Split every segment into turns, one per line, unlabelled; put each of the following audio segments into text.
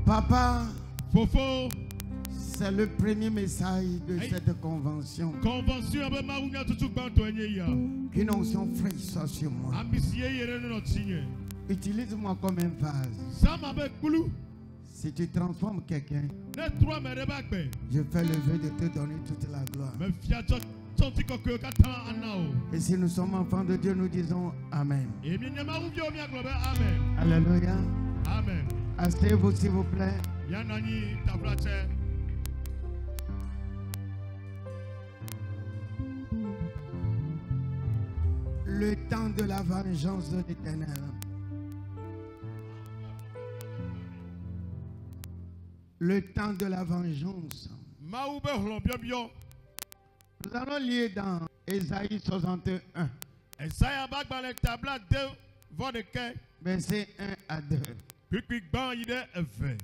Papa,
Fofo.
c'est le premier message de cette convention.
Convention avec Marounia tout banto enya.
Qu'une onction fraîche soit sur moi.
Ambitie yere no tinye.
Utilise-moi comme un vase.
Sam avec boulou.
Si tu transformes quelqu'un,
Ne trois me rebakbe.
je fais le vœu de te donner toute la gloire.
Me fiato tonti kokyo kata anao.
Et si nous sommes enfants de Dieu, nous disons Amen.
Et mi nyama uvio mi aglobe amen.
Alléluia.
Amen.
Asseyez-vous s'il vous plaît.
Yanani tablate.
Le temps de la vengeance de l'Éternel. Le temps de la vengeance.
Maoube hlobio.
Nous allons lire dans Ésaïe 61,
Esaïa bagbale tabla 2 vodeke.
versets 1 à 2.
Quick ban ide efe.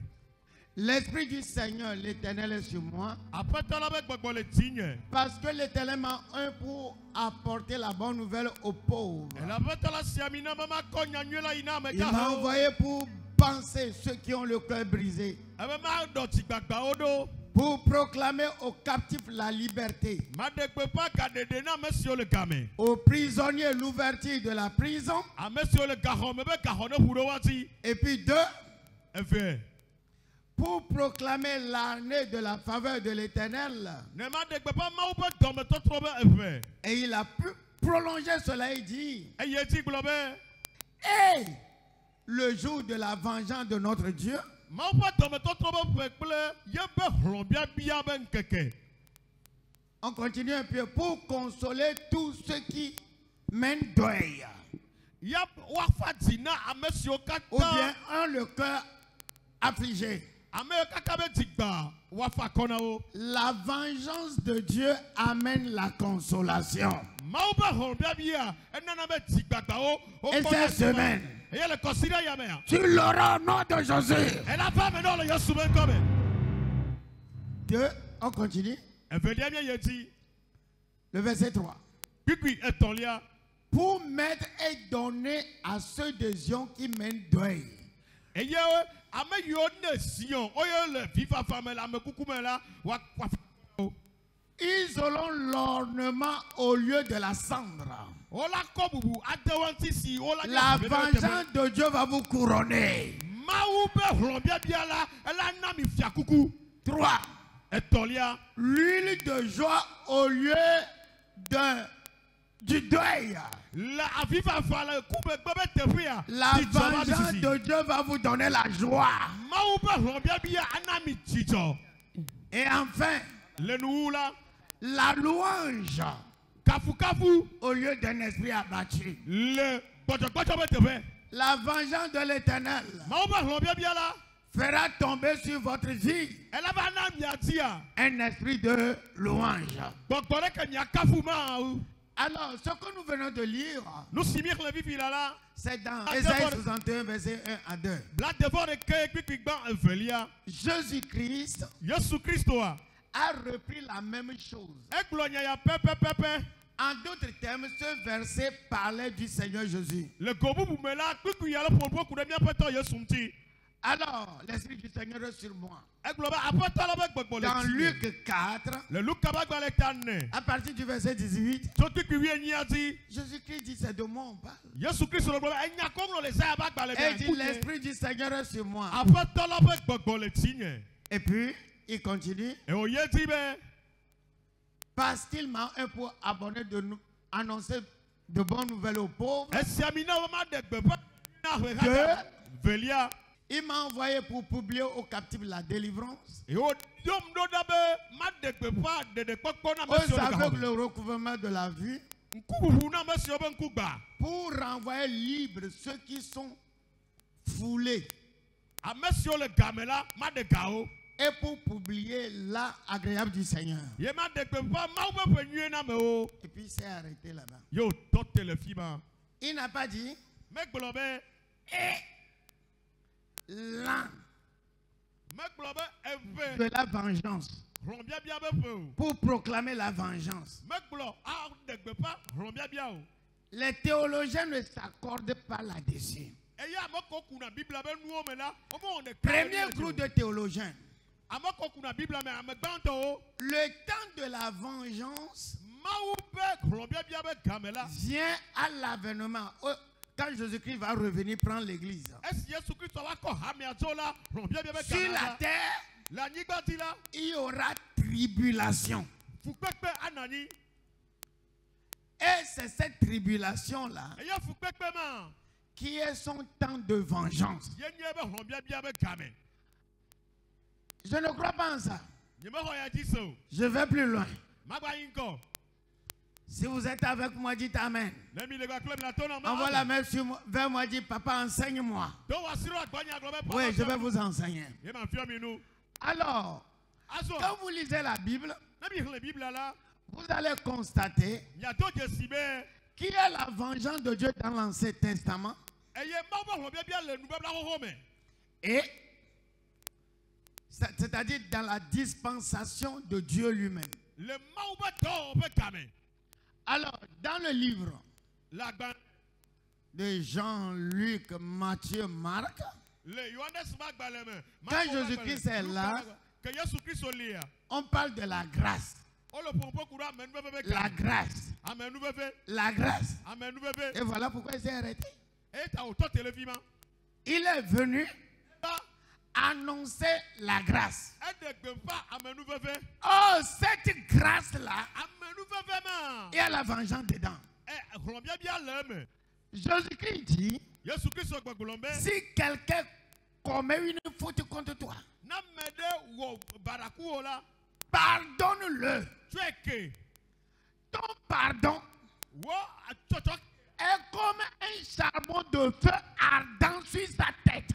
L'Esprit du Seigneur, l'Éternel est sur moi,
Après talabe gbogbole tinye.
parce que l'Éternel m'a un pour apporter la bonne nouvelle aux pauvres.
Elle avait la siamina mama konya nyela ina me
Il m'a envoyé pour panser ceux qui ont le cœur brisé,
Ebe ma doti gbagba odo.
pour proclamer aux captifs la liberté,
Ma dekpe pa kadede na monsieur le game.
aux prisonniers l'ouverture de la prison,
A monsieur le garon mebe garon no huro wati.
et puis 2,
Efe.
pour proclamer l'année de la faveur de l'Éternel.
Ne ma dekpe pa ma upe dome to trobe efe.
Et il a pu prolonger cela et dit,
E yeti globe.
et le jour de la vengeance de notre Dieu,
Ma upe dome to trobe pekple yebe hlobia bia ben keke.
on continue un peu, pour consoler tous ceux qui mènent deuil,
Yap wafa dina a monsieur
ou bien
kata.
ont le cœur affligé.
Ame kakabe digba wafa kona o.
La vengeance de Dieu amène la consolation.
Ma upe hlobia bia enana be digba o.
Et cette semaine,
Et le considère yamea.
tu l'auras au nom de Jésus.
Et la femme dans le yasuben comme.
2, on continue.
Elle veut dire bien yeti.
Le verset 3.
Puis est ton lia.
Pour mettre et donner à ceux de Zion qui mènent deuil.
Et yé ame yone sion. Oye le viva femme la me coucou la. Wa.
Ils auront l'ornement au lieu de la cendre.
Ola kobubu adewanti si ola.
La vengeance de Dieu va vous couronner.
Maoube hlobia bia la. Elle a nami fia coucou.
3.
Et ton lia.
L'huile de joie au lieu du deuil.
La viva femme coupe bébé te fia.
La vengeance de Dieu va vous donner la joie.
Maoube hlobia bia anami tito.
Et enfin,
Le nou la.
la louange
Kafu kafu.
au lieu d'un esprit abattu.
Le bojo te fait.
La vengeance de l'Éternel
Maoube hlobia bia la.
fera tomber sur votre vie
Elle avait un ami à dire.
un esprit de louange. Alors, ce que nous venons de lire,
Nous simir le vif là.
c'est dans Ésaïe 61, verset 1 à 2.
La devant de que
Jésus-Christ
Jésus Christ
a repris la même chose.
ya pepe.
En d'autres termes, ce verset parlait du Seigneur Jésus.
Le gobu bumela quick ya pour beaucoup de bien peto Yesumti.
Alors, l'Esprit du Seigneur est sur moi.
Dans
Dans Luc 4,
le Luc Kabagbalekane.
à partir du verset 18, Jésus-Christ dit, c'est de moi on parle.
Jésus Christ le
Et il dit, l'Esprit du Seigneur est sur moi. Et puis, il continue. Parce qu'il m'a un pour abonner de nous annoncer de bonnes nouvelles aux pauvres. Il m'a envoyé pour publier aux captifs la délivrance, aux aveugles le recouvrement de la vue, pour renvoyer libres ceux qui sont foulés, et pour publier l'an agréable du Seigneur. Et puis il s'est arrêté là-bas. Il n'a pas dit l'an de la vengeance, pour proclamer la vengeance. Les théologiens ne s'accordent pas là-dessus. Premier groupe de théologiens. Le temps de la vengeance vient à l'avènement. Quand Jésus-Christ va revenir prendre l'église. Sur la terre, il y aura tribulation. Et c'est cette tribulation-là qui est son temps de vengeance. Je ne crois pas en ça. Je vais plus loin. Si vous êtes avec moi, dites Amen. Envoie la main vers moi, dites Papa, enseigne-moi. Oui, je vais vous enseigner. Alors, quand vous lisez la Bible, vous allez constater qui est la vengeance de Dieu dans l'Ancien Testament et c'est-à-dire dans la dispensation de Dieu lui-même. Alors, dans le livre de Jean-Luc, Matthieu, Marc, quand Jésus-Christ est là, on parle de la grâce. La grâce. La grâce. Et voilà pourquoi il s'est arrêté. Il est venu annoncer la grâce. Oh, cette grâce-là, il y a la vengeance dedans. Jésus-Christ dit, si quelqu'un commet une faute contre toi, pardonne-le. Ton pardon est comme un charbon de feu ardent sur sa tête.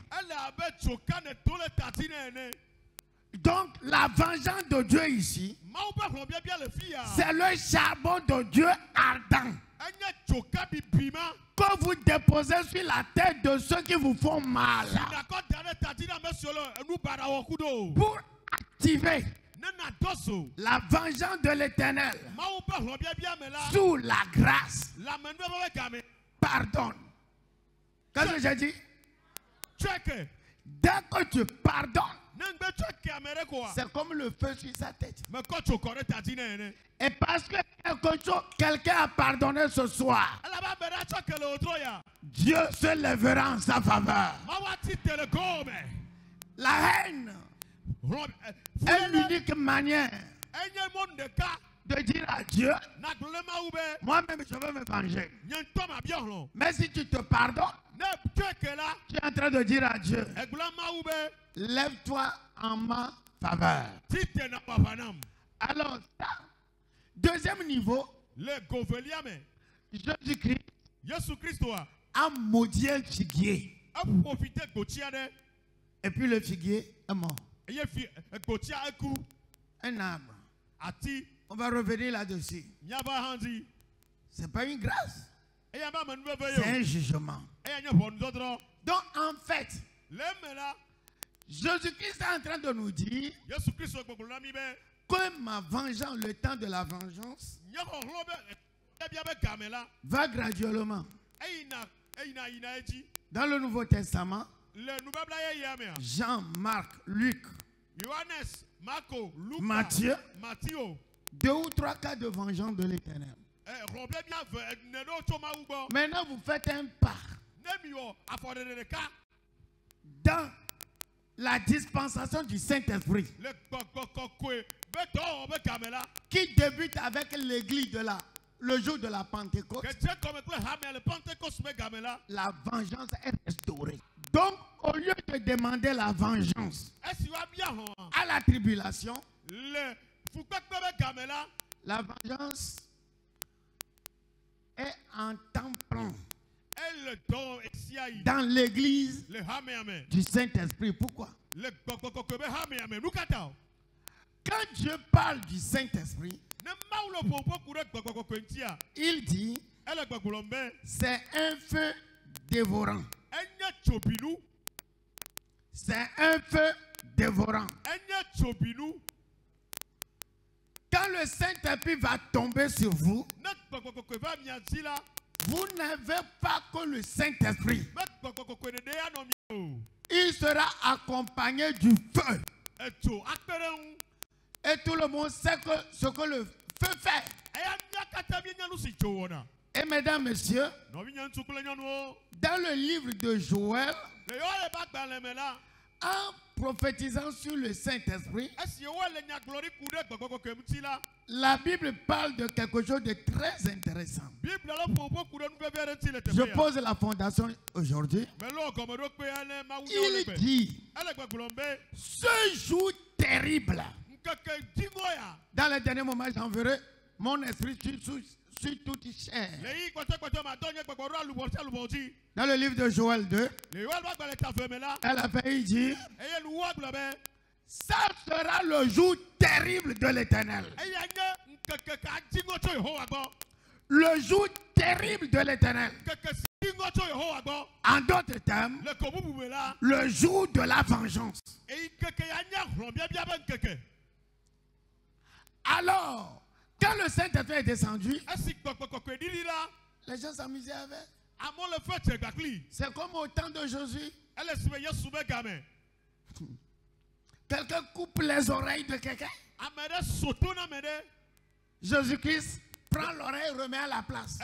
Donc la vengeance de Dieu ici, c'est le charbon de Dieu ardent que vous déposez sur la tête de ceux qui vous font mal pour activer la vengeance de l'Éternel sous la grâce. Pardonne. Qu'est-ce que j'ai dit? Dès que tu pardonnes, c'est comme le feu sur sa tête. Et parce que quelqu'un a pardonné ce soir, Dieu se lèvera en sa faveur. La haine est l'unique manière de dire à Dieu, moi-même je veux me venger. Mais si tu te pardonnes, tu es en train de dire à Dieu, lève-toi en ma faveur. Alors, deuxième niveau, Jésus-Christ a maudit un figuier. Et puis le figuier est mort. Un arbre. On va revenir là-dessus. C'est pas une grâce. C'est un jugement. Donc en fait, Jésus-Christ est en train de nous dire que ma vengeance, le temps de la vengeance, va graduellement. Dans le Nouveau Testament, Jean, Marc, Luc, Matthieu, 2 ou 3 cas de vengeance de l'Éternel. Maintenant, vous faites un pas dans la dispensation du Saint-Esprit qui débute avec l'église le jour de la Pentecôte. La vengeance est restaurée. Donc, au lieu de demander la vengeance à la tribulation, la vengeance est en temps plein dans l'église du Saint-Esprit. Pourquoi? Quand Dieu parle du Saint-Esprit, il dit c'est un feu dévorant. C'est un feu dévorant. Quand le Saint-Esprit va tomber sur vous, vous n'avez pas que le Saint-Esprit. sera accompagné du feu. Et tout le monde sait ce que le feu fait. Et mesdames, messieurs, dans le livre de Joël, en prophétisant sur le Saint-Esprit, la Bible parle de quelque chose de très intéressant. Je pose la fondation aujourd'hui. Il dit, ce jour terrible, dans les derniers moments, j'enverrai mon esprit sur toute chair. Dans le livre de Joël 2, elle a failli dire, ça sera le jour terrible de l'Éternel. Le jour terrible de l'Éternel. En d'autres termes, le jour de la vengeance. Alors, quand le Saint-Esprit est descendu, les gens s'amusaient avec. C'est comme au temps de Jésus. Quelqu'un coupe les oreilles de quelqu'un. Jésus-Christ prend l'oreille et remet à la place.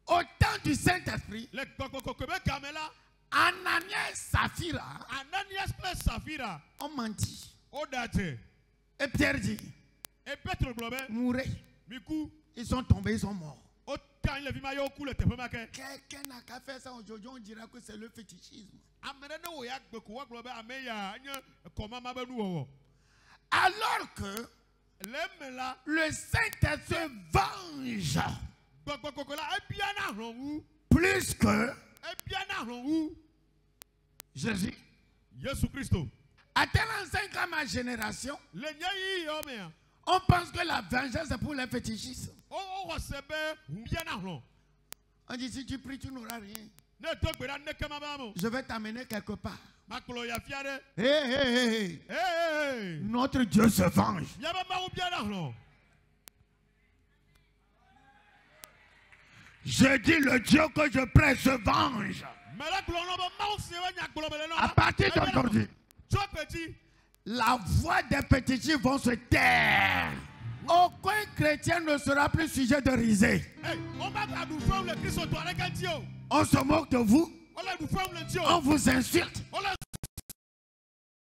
Au temps du Saint-Esprit, Ananias et Saphira ont menti. Et Pierre dit, mourez. Ils sont tombés, ils sont morts. Quelqu'un n'a qu'à faire ça aujourd'hui, on dira que c'est le fétichisme. Alors que le Saint-Esprit venge plus que Jésus. À tel enseigne qu'à ma génération, on pense que la vengeance est pour les fétichistes. On dit si tu pries, tu n'auras rien. Je vais t'amener quelque part. Hey. Notre Dieu se venge. Je dis le Dieu que je prie se venge. À partir d'aujourd'hui, la voix des fétichistes vont se taire. Aucun chrétien ne sera plus sujet de risée. On se moque de vous. On vous insulte. On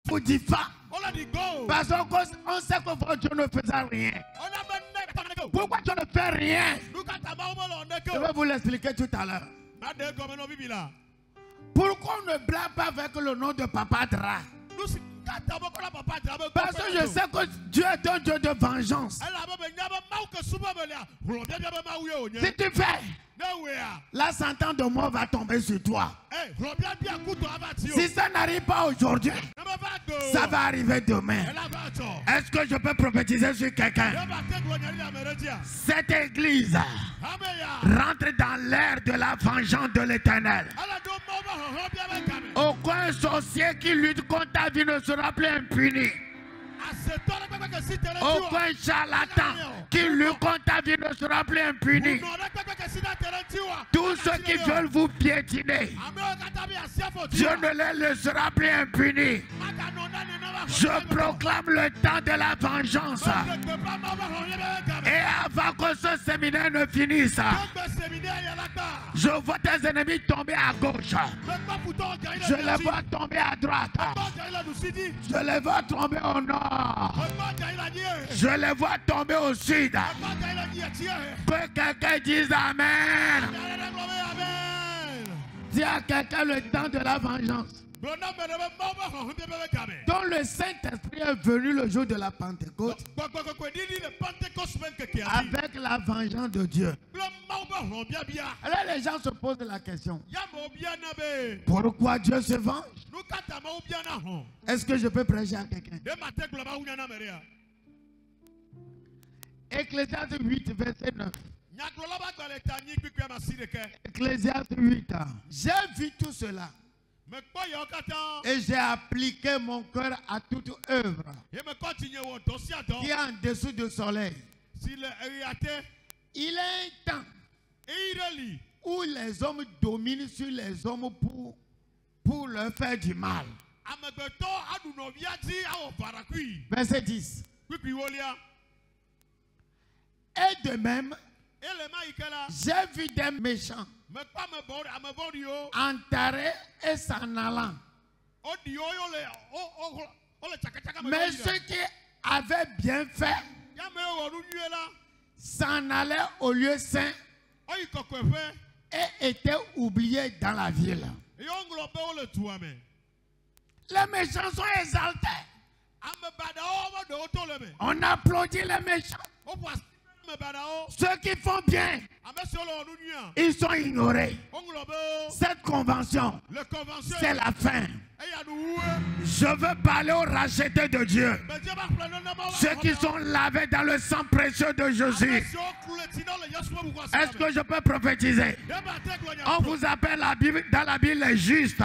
vous diffame. Parce qu'on sait que votre Dieu ne faisait rien. Pourquoi tu ne fais rien? Je vais vous l'expliquer tout à l'heure. Pourquoi on ne blâme pas avec le nom de Papa Dra? Parce que je sais que Dieu est un Dieu de vengeance. Si tu fais, la sentence de mort va tomber sur toi. Si ça n'arrive pas aujourd'hui, ça va arriver demain. Est-ce que je peux prophétiser sur quelqu'un? Cette église rentre dans l'ère de la vengeance de l'Éternel. Aucun sorcier qui lutte contre ta vie ne sera plus impuni. Aucun charlatan qui lutte contre ta vie ne sera plus impuni. Tous ceux qui veulent vous piétiner, Dieu ne les laissera plus impunis. Je proclame le temps de la vengeance. Et avant que ce séminaire ne finisse, je vois tes ennemis tomber à gauche. Je les vois tomber à droite. Je les vois tomber au nord. Je les vois tomber au sud. Que quelqu'un dise Amen. Dis à quelqu'un le temps de la vengeance. Donc le Saint-Esprit est venu le jour de la Pentecôte avec la vengeance de Dieu. Alors les gens se posent la question, pourquoi Dieu se venge? Est-ce que je peux prêcher à quelqu'un? Ecclésiaste 8, verset 9. Ecclésiaste 8. J'ai vu tout cela. Et j'ai appliqué mon cœur à toute œuvre qui est en dessous du soleil. Il y a un temps où les hommes dominent sur les hommes pour pour leur faire du mal. Verset 10. Et de même, j'ai vu des méchants enterrés et s'en allant. Mais ceux qui avaient bien fait s'en allaient au lieu saint et étaient oubliés dans la ville. Les méchants sont exaltés. On applaudit les méchants. Ceux qui font bien, ils sont ignorés. Cette convention, c'est la fin. Je veux parler aux rachetés de Dieu. Ceux qui sont lavés dans le sang précieux de Jésus. Est-ce que je peux prophétiser? On vous appelle dans la Bible les justes.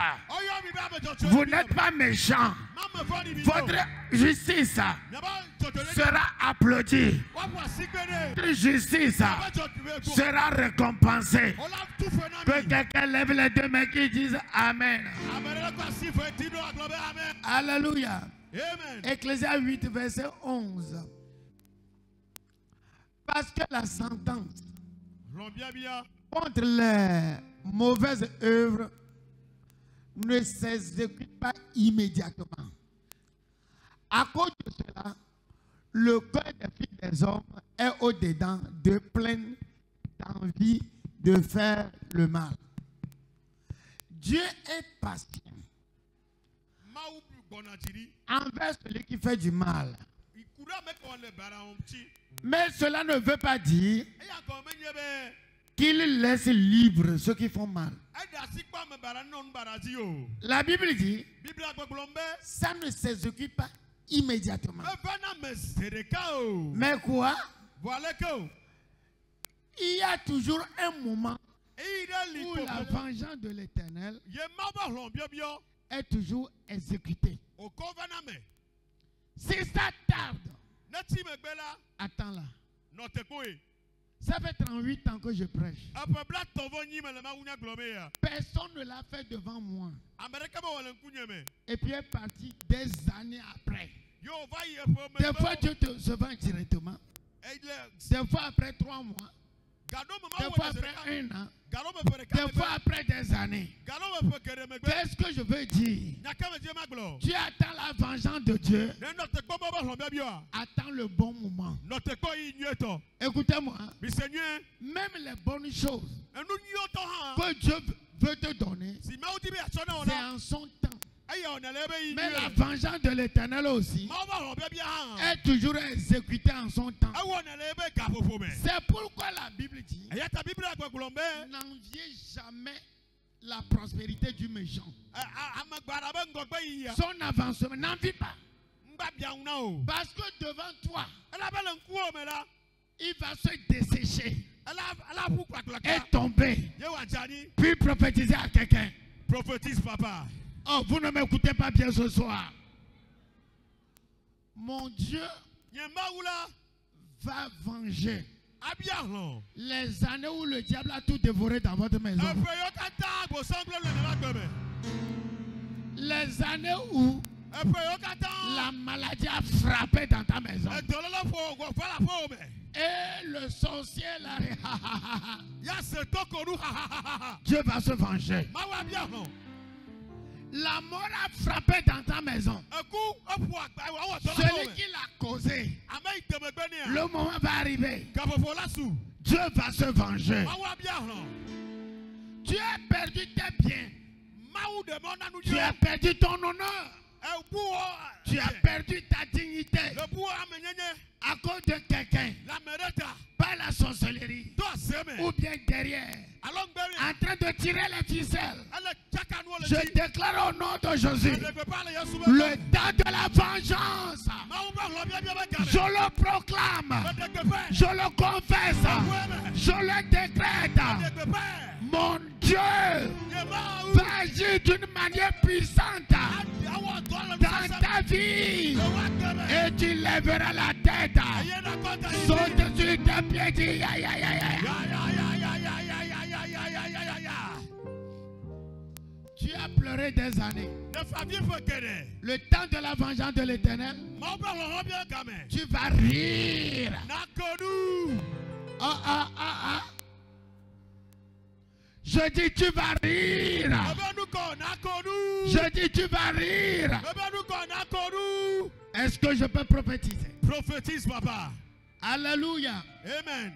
Vous n'êtes pas méchants. Votre justice sera applaudie. Votre justice sera récompensée. Que quelqu'un lève les deux mains qui disent Amen. Alléluia. Ecclésias 8, verset 11. Parce que la sentence contre les mauvaises œuvres ne s'exécute pas immédiatement. À cause de cela, le cœur des filles des hommes est au-dedans de plein d'envie de faire le mal. Dieu est patient envers celui qui fait du mal. Mais cela ne veut pas dire qu'il laisse libre ceux qui font mal. La Bible dit, ça ne s'exécute pas immédiatement. Mais quoi? Il y a toujours un moment où la vengeance de l'Éternel est toujours exécutée. Si ça tarde, attends-la. Ça fait 38 ans que je prêche. Personne ne l'a fait devant moi. Et puis elle est partie des années après. Des fois Dieu te se vend directement. Des fois après 3 mois. Des fois après 1 an. Des fois après des années. Qu'est-ce que je veux dire? Tu attends la vengeance de Dieu. Attends le bon moment. Écoutez-moi. Même les bonnes choses que Dieu veut te donner, c'est en son temps. Mais la vengeance de l'Éternel aussi est toujours exécutée en son temps. C'est pourquoi la Bible dit, n'enviez jamais la prospérité du méchant. Son avancement, n'envie pas. Parce que devant toi, il va se dessécher et tomber. Puis prophétiser à quelqu'un.
Prophétise, papa.
Oh, vous ne m'écoutez pas bien ce soir. Mon Dieu va venger les années où le diable a tout dévoré dans votre maison. Les années où la maladie a frappé dans ta maison. Et le sorcier là, Dieu va se venger. La mort a frappé dans ta maison. Celui qui l'a causé, le moment va arriver. Dieu va se venger. Tu as perdu tes biens. Tu as perdu ton honneur. Tu as perdu ta dignité à cause de quelqu'un, par la sorcellerie, ou bien derrière, en train de tirer les ficelles. Je déclare au nom de Jésus, le temps de la vengeance, je le proclame, je le confesse, je le décrète. Mon Dieu va agir d'une manière puissante dans ta vie et tu lèveras la tête. Saute sur tes pieds, dis ya ya ya ya. Tu Tu as pleuré des années. Le temps de la vengeance de l'Éternel. Tu vas rire. Je dis tu vas rire. Je dis tu vas rire. Est-ce que je peux prophétiser?
Prophétise, papa.
Alléluia.
Amen.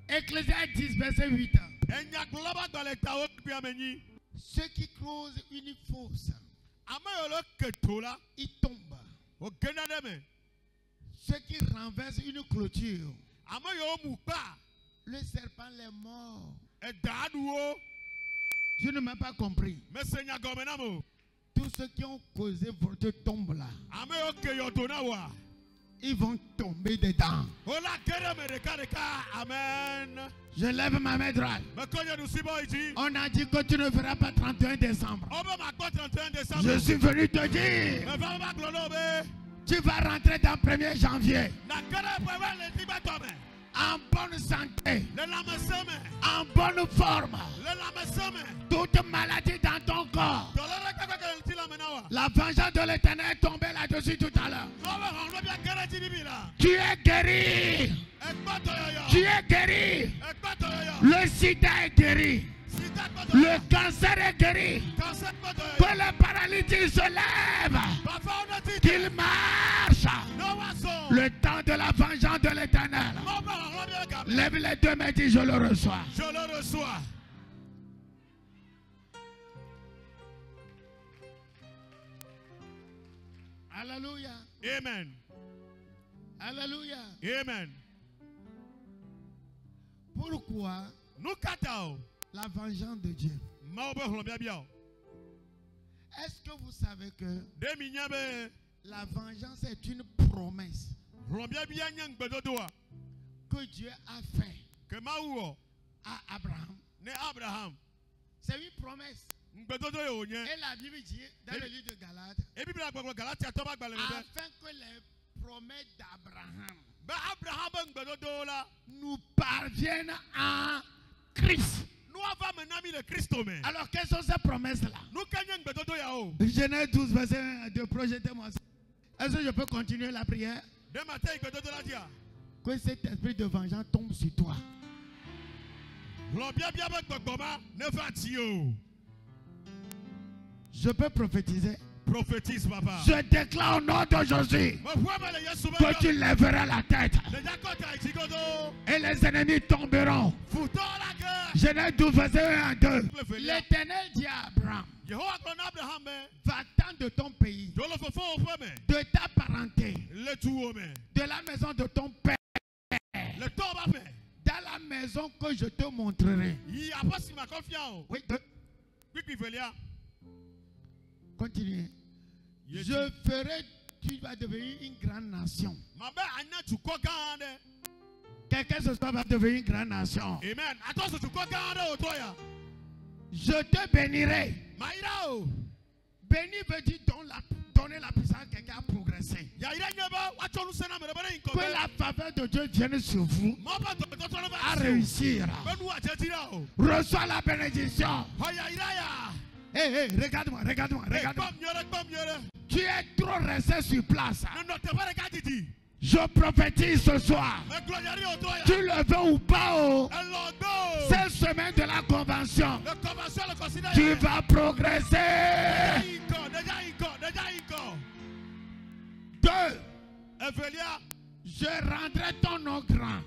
Ecclésiaste 10, verset 8. Ceux qui causent une fausse, ils tombent. Ceux qui renversent une clôture, le serpent les mord. Je ne m'ai pas compris. Tous ceux qui ont causé votre tombe là, ils vont tomber dedans.
Amen.
Je lève ma main droite. On a dit que tu ne feras pas 31 décembre. Je suis venu te dire, tu vas rentrer dans 1er janvier. En bonne santé, en bonne forme, toute maladie dans ton corps. La vengeance de l'Éternel est tombée là-dessus tout à l'heure. Tu es guéri. Tu es guéri. Le sida est guéri. Le cancer est guéri. Que le paralytique se lève. Qu'il marche. Le temps de la vengeance de l'Éternel. Lève les deux mains et dis je le reçois.
Je le reçois.
Alléluia.
Amen.
Alléluia.
Amen.
Pourquoi la vengeance de Dieu? Est-ce que vous savez que la vengeance est une promesse que Dieu a fait à Abraham? C'est une promesse. Et la Bible dit dans le livre de Galates, afin que les promesses d'Abraham nous parviennent en Christ. Alors quelles sont ces promesses-là? Genèse 12, verset 1 à 2, projetez-moi ça. Est-ce que je peux continuer la prière? Que cet esprit de vengeance tombe sur toi. Je peux prophétiser.
Prophétise, papa.
Je déclare au nom de Jésus que tu lèveras la tête et les ennemis tomberont. Genèse 12, verset 1 à 2. L'Éternel dit à Abraham, va-t'en de ton pays, de ta parenté, de la maison de ton père, dans la maison que je te montrerai. Oui, continuez. Je ferai, tu vas devenir une grande nation. Quelqu'un ce soir va devenir une grande nation.
Amen.
Je te bénirai. Béni veut dire donner la puissance à quelqu'un à progresser. Que la faveur de Dieu vienne sur vous à réussir. Reçois la bénédiction. Hey, regarde-moi. Tu es trop resté sur place. Je prophétise ce soir. Tu le veux ou pas, cette semaine de la convention, tu vas progresser. 2. Je rendrai ton nom grand.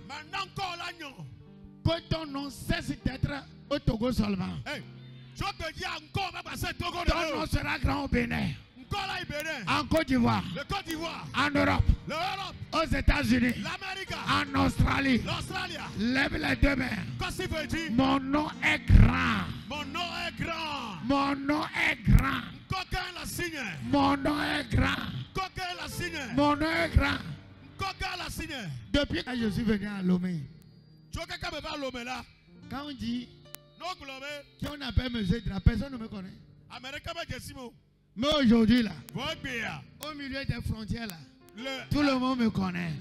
Que ton nom cesse d'être au Togo seulement. Ton nom sera grand au Bénin, en Côte d'Ivoire, en Europe, aux États-Unis, en Australie. Lève les deux mains. Mon nom est grand. Mon nom est grand. Mon nom est grand. Mon nom est grand. Mon nom est grand. Depuis que je suis venu à Lomé, quand on dit qu'on appelle monsieur Dra, personne ne me connaît. Mais aujourd'hui là, au milieu des frontières là, tout le monde me connaît.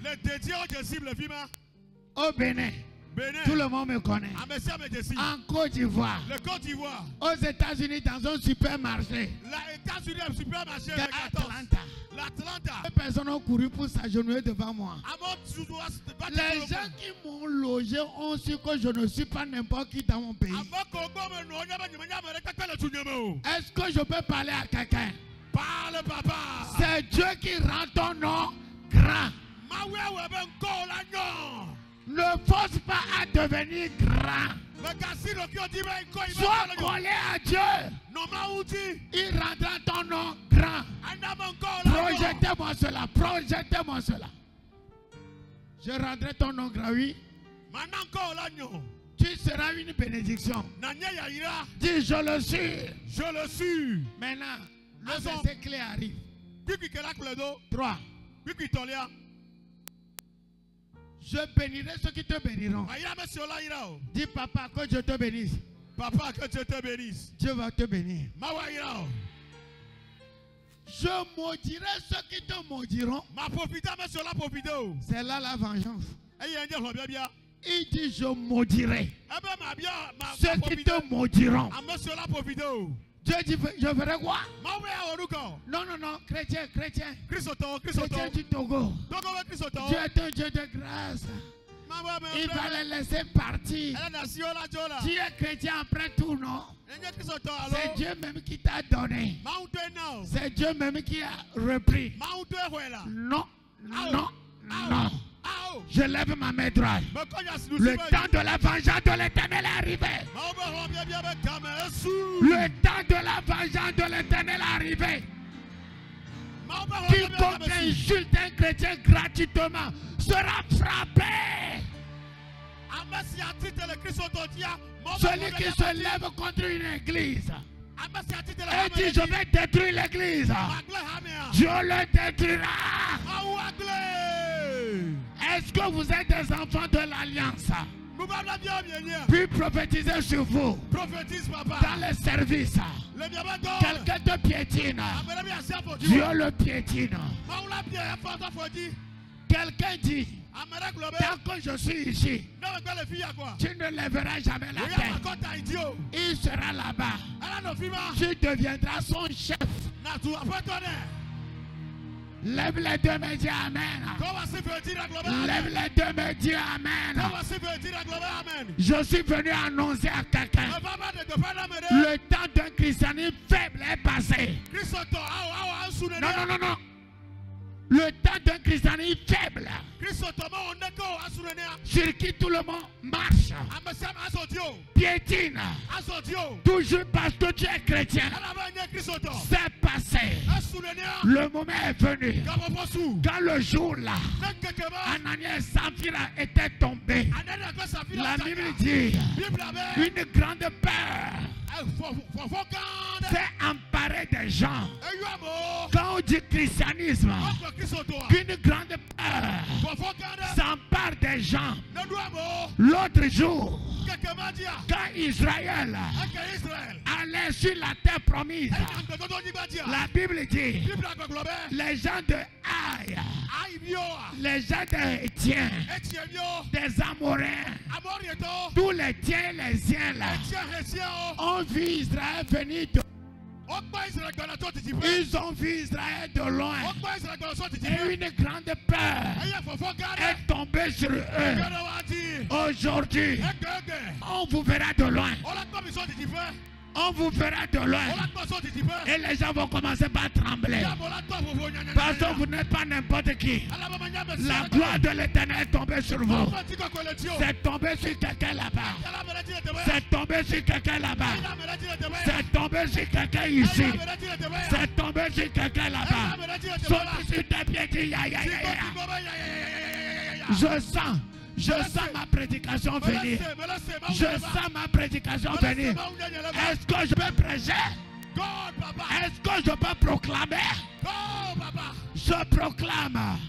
Au Bénin, Tout le monde me connaît. En Côte d'Ivoire.
Le Côte d'Ivoire.
Aux États-Unis, dans un supermarché.
Les États-Unis, un supermarché.
L'Atlanta. Les personnes ont couru pour s'agenouiller devant moi. Les gens qui m'ont logé ont su que je ne suis pas n'importe qui dans mon pays. Est-ce que je peux parler à quelqu'un?
Parle, papa.
C'est Dieu qui rend ton nom grand. Ne force pas à devenir grand. Sois collé à Dieu. Il rendra ton nom grand. Projetez-moi cela. Projetez-moi cela. Je rendrai ton nom grand, oui. Tu seras une bénédiction. Dis, je le suis.
Je le suis.
Maintenant, le verset clé arrive. 3. Je bénirai ceux qui te béniront. Dis, papa, que Dieu te bénisse.
Papa, que Dieu te bénisse.
Dieu va te bénir. Je maudirai ceux qui te maudiront. C'est là la vengeance. Il dit, je maudirai ceux qui te maudiront. Dieu dit, je ferai quoi? Non, non, non, chrétien. Chrétien du Togo. Dieu est un Dieu de grâce. Il va les laisser partir. Tu es chrétien après tout, non? C'est Dieu même qui t'a donné. C'est Dieu même qui a repris. Non, non, non. Je lève ma main droite. Le temps de la vengeance de l'Éternel est arrivé. Le temps de la vengeance de l'Éternel est arrivé. Quiconque insulte un chrétien gratuitement sera frappé. Celui qui se lève contre une église et dit, je vais détruire l'église, Dieu le détruira. Est-ce que vous êtes des enfants de l'Alliance? Puis prophétisez sur vous. Dans les services. Quelqu'un te piétine. Dieu le piétine. Quelqu'un dit, tant que je suis ici, tu ne lèveras jamais la tête. Il sera là-bas. Tu deviendras son chef. Lève les deux mains, dis Amen. Lève les deux mains, dis Amen. Je suis venu annoncer à quelqu'un. Le temps d'un christianisme faible est passé. Non, non, non, non. Le temps d'un christianisme faible, sur qui tout le monde marche, piétine, toujours parce que tu es chrétien, c'est passé. Le moment est venu. Quand le jour là, Ananias et Saphira étaient tombés, la Bible dit, une grande peur s'est emparée des gens. Quand on dit christianisme, qu'une grande peur s'empare des gens. L'autre jour, quand Israël allait sur la terre promise, la Bible dit, les gens de Haï, les gens d'Étienne, des Amoréens, tous les tiens et les siens là, ont vu Israël venir de... Ils ont vu Israël de loin. Et une grande peur est tombée sur eux. Aujourd'hui, on vous verra de loin. On vous verra de loin. Et les gens vont commencer par trembler. Parce que vous n'êtes pas n'importe qui. La gloire de l'Éternel est tombée sur vous. C'est tombé sur quelqu'un là-bas. C'est tombé sur quelqu'un là-bas. C'est tombé sur quelqu'un ici. C'est tombé sur quelqu'un là-bas. Saute sur tes pieds, dis ya ya ya ya. Je sens ma prédication venir. Je sens ma prédication venir. Est-ce que je peux prêcher? Est-ce que je peux proclamer? Je proclame.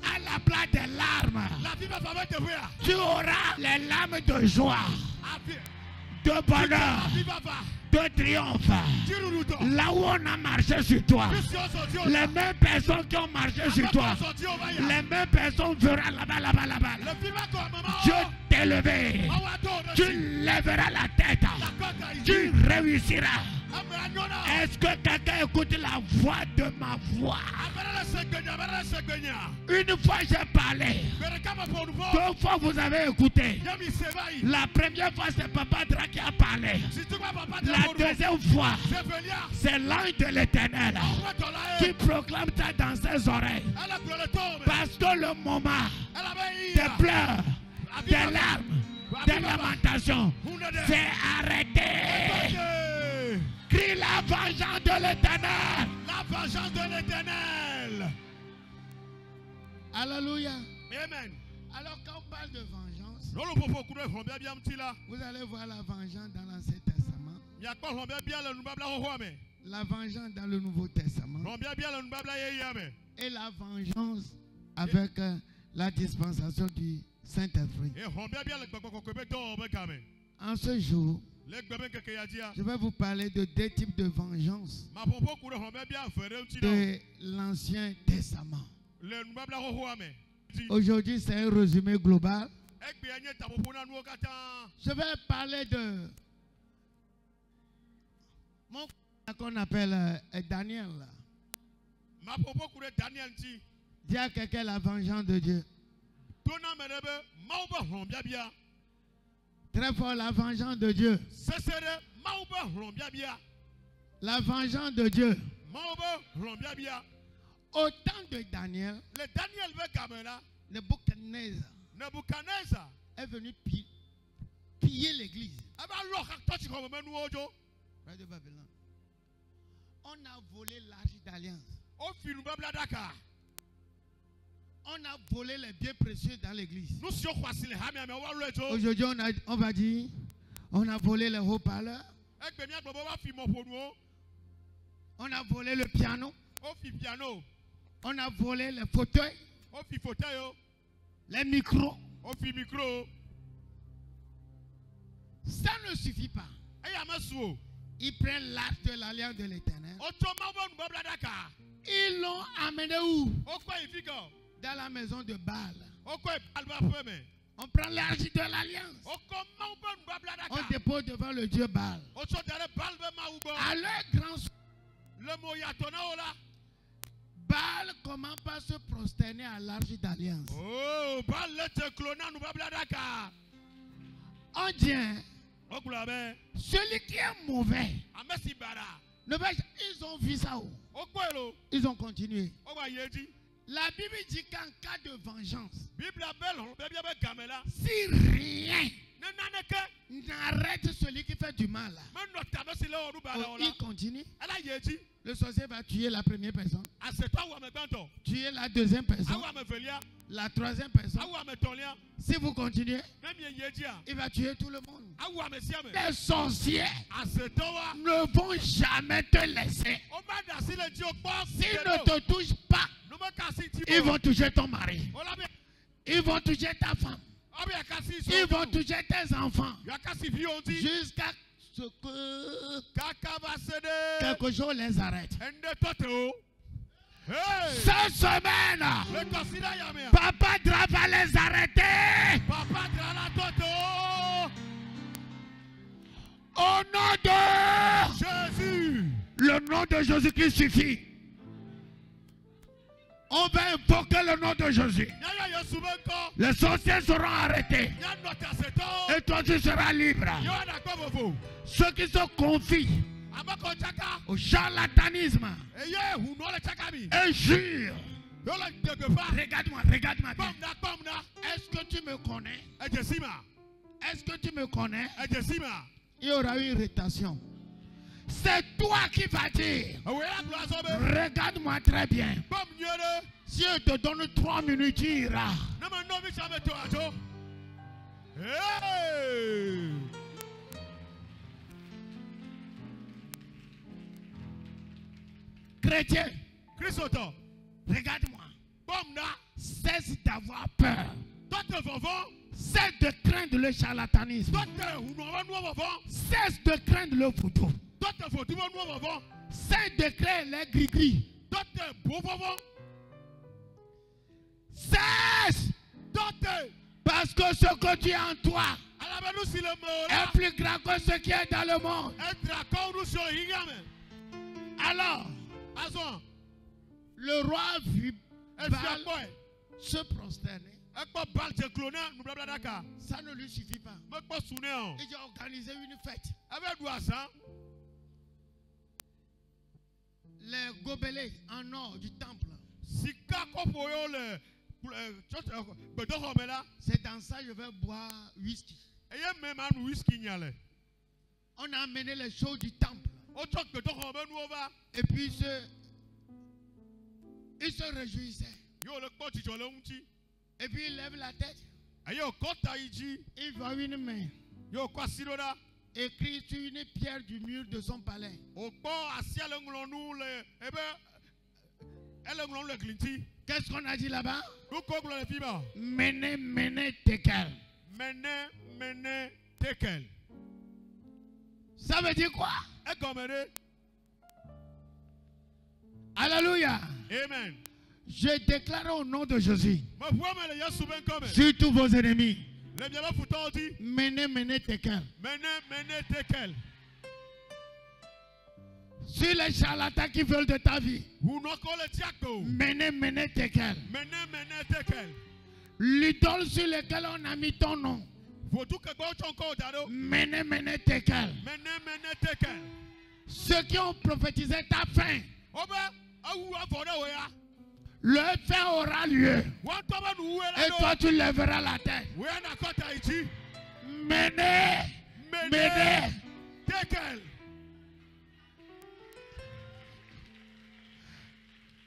À la place des larmes, tu auras les larmes de joie, de bonheur, de triomphe. Là où on a marché sur toi, les mêmes personnes qui ont marché sur toi, les mêmes personnes verront là-bas. Dieu t'est levé. Tu lèveras la tête. Tu réussiras. Est-ce que quelqu'un écoute la voix de ma voix? Une fois j'ai parlé, 2 fois vous avez écouté. La première fois c'est Papa Dra qui a parlé. La deuxième fois c'est l'ange de l'Éternel qui proclame ça dans ses oreilles. Parce que le moment des pleurs, des larmes, des lamentations s'est arrêté. Crie la vengeance de l'Éternel.
La vengeance de l'Éternel.
Alléluia.
Amen.
Alors quand on parle de vengeance,
vous
allez voir la vengeance dans l'Ancien Testament. La vengeance dans le Nouveau Testament. Et la vengeance avec la dispensation du Saint-Esprit. En ce jour, je vais vous parler de 2 types de vengeance de l'Ancien Testament. Aujourd'hui, c'est un résumé global. Je vais parler de mon qu'on appelle Daniel. Dis à quelqu'un la vengeance de Dieu. Très fort, la vengeance de Dieu. La vengeance de Dieu. Au temps de Daniel, Nebuchadnezzar est venu piller l'église. On a volé l'arche d'alliance. On a volé les biens précieux dans l'église. Aujourd'hui, on va dire, on a volé les haut-parleurs. On a volé le piano. On a volé les fauteuils. Les micros. Ça ne suffit pas. Ils prennent l'arche de l'alliance de l'Éternel. Ils l'ont amené où? Dans la maison de Baal. On prend l'arche de l'alliance. On dépose devant le Dieu Baal. À leur grand Baal commence par se prosterner à l'arche d'alliance. On dit, celui qui est mauvais, ils ont vu ça où? Ils ont continué. La Bible dit qu'en cas de vengeance, si rien n'arrête celui qui fait du mal, il continue. Le sorcier va tuer la première personne, tuer la deuxième personne, la troisième personne. Si vous continuez, il va tuer tout le monde. Les sorciers ne vont jamais te laisser. S'ils ne te touchent pas, ils vont toucher ton mari. Ils vont toucher ta femme. Ils vont toucher tes enfants. Jusqu'à ce que quelque chose les arrête. Cette semaine, Papa Dra va les arrêter. Au nom de Jésus. Le nom de Jésus-Christ suffit. On va invoquer le nom de Jésus. Les sorciers seront arrêtés. Et toi tu seras libre. Ceux qui se confient au charlatanisme et jurent. Regarde-moi bien. Est-ce que tu me connais? Est-ce que tu me connais? Il y aura une irritation. C'est toi qui vas dire. Regarde-moi très bien. Si je te donne 3 minutes, tu iras. Chrétien, regarde-moi. Cesse d'avoir peur. Cesse de craindre le charlatanisme. Cesse de craindre le photo. Ces décrets, les gris-gris. Cesse. Parce que ce que tu as en toi est plus grand que ce qui est dans le monde. Alors, le roi vit Baal se prosterner. Ça ne lui suffit pas. Il a organisé une fête. Les gobelets en or du temple. C'est dans ça que je vais boire whisky. On a amené les choses du temple. Et puis il se réjouissait. Et puis il lève la tête. Il voit une main écrit sur une pierre du mur de son palais. Qu'est-ce qu'on a dit là-bas? Mene, mene, tekel.
Mene, tekel.
Ça veut dire quoi? Alléluia.
Amen.
Je déclare au nom de Jésus sur tous vos ennemis. Mene, mene, tekel.
Mene, tekel.
Sur les charlatans qui veulent de ta vie. Mene, mene, tekel. L'idole sur lequel on a mis ton nom. Mene, mene, tekel. Ceux qui ont prophétisé ta fin. Le fin aura lieu. Et toi tu lèveras la tête. Mene, mene,
tekel.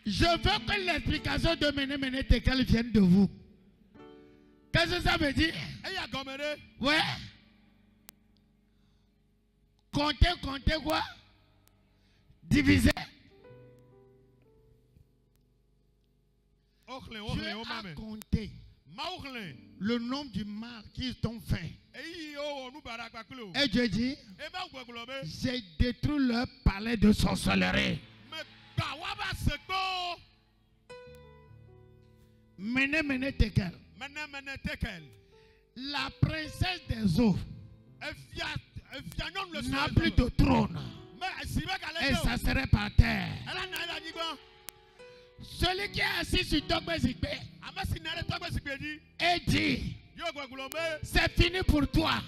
Je veux que l'explication de Mene, mene, tekel vienne de vous. Qu'est-ce que ça veut dire? Ouais. Comptez quoi? Diviser. Tu as compté le nombre du mal qu'ils t'ont fait. Et Dieu dit, j'ai détruit leur palais de sorcellerie. Mene, mene, tekel. La princesse des eaux n'a plus de trône. Et ça serait par terre. Celui qui est assis sur Togbe Zikbe et dit, c'est fini pour toi.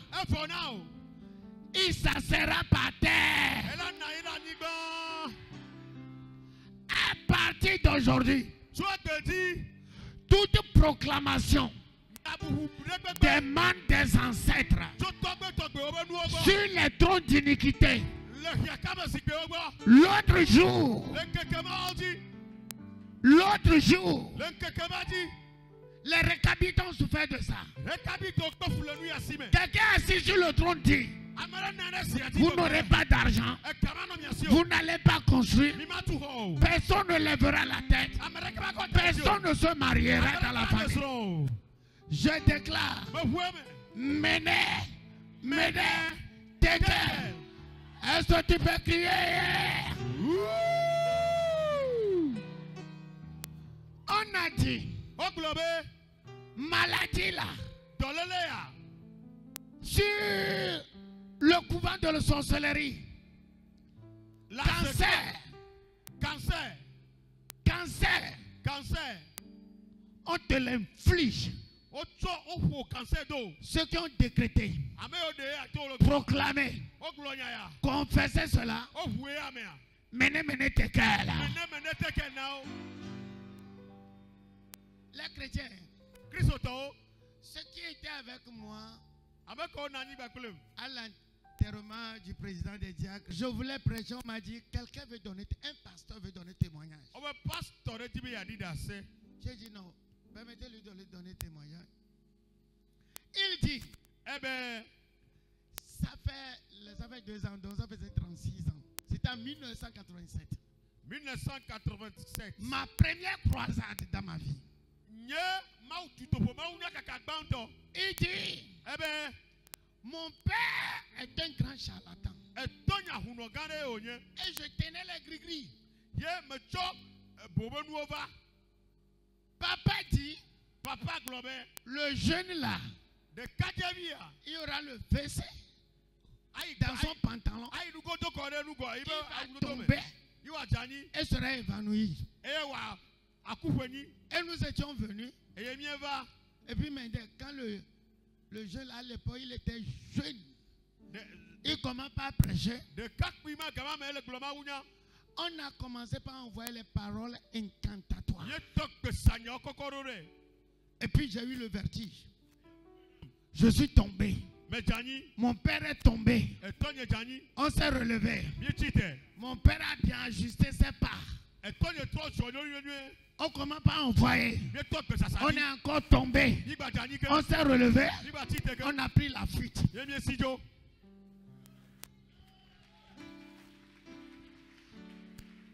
Il s'assera par terre. À partir d'aujourd'hui, toute proclamation des mains des ancêtres sur les trônes d'iniquité, l'autre jour, les Récabites ont souffert de ça. Quelqu'un assis sur le trône dit, vous n'aurez pas d'argent, vous n'allez pas construire, personne ne lèvera la tête, personne ne se mariera dans la famille. Je déclare, Mene, mene, tekel. Est-ce que tu peux crier? On a dit, maladie là, sur le couvent de la sorcellerie, cancer, on te l'inflige. Ceux qui ont décrété, proclamé, confessé cela, mene, mene, tekel. Les chrétiens, ceux qui étaient avec moi à l'enterrement du président des diacres, je voulais prêcher, on m'a dit, quelqu'un veut donner, un pasteur veut donner témoignage. J'ai dit non, permettez-lui de lui donner témoignage. Il dit,
eh ben,
ça fait 2 ans, donc ça faisait 36 ans. C'était en 1987.
1987.
Ma première croisade dans ma vie. Il dit,
eh ben,
mon père est un grand charlatan. Et je tenais les gris-gris. Papa dit, le jeune là, il y aura le WC dans son pantalon. Il va tomber et sera évanoui. Et nous étions venus. Et puis maintenant, quand le jeune à l'époque, il était jeune. Il commence par prêcher. On a commencé par envoyer les paroles incantatoires. Et puis j'ai eu le vertige. Je suis tombé. Mon père est tombé. On s'est relevé. Mon père a bien ajusté ses pas. On commence par envoyer. On est encore tombé. On s'est relevé. On a pris la fuite.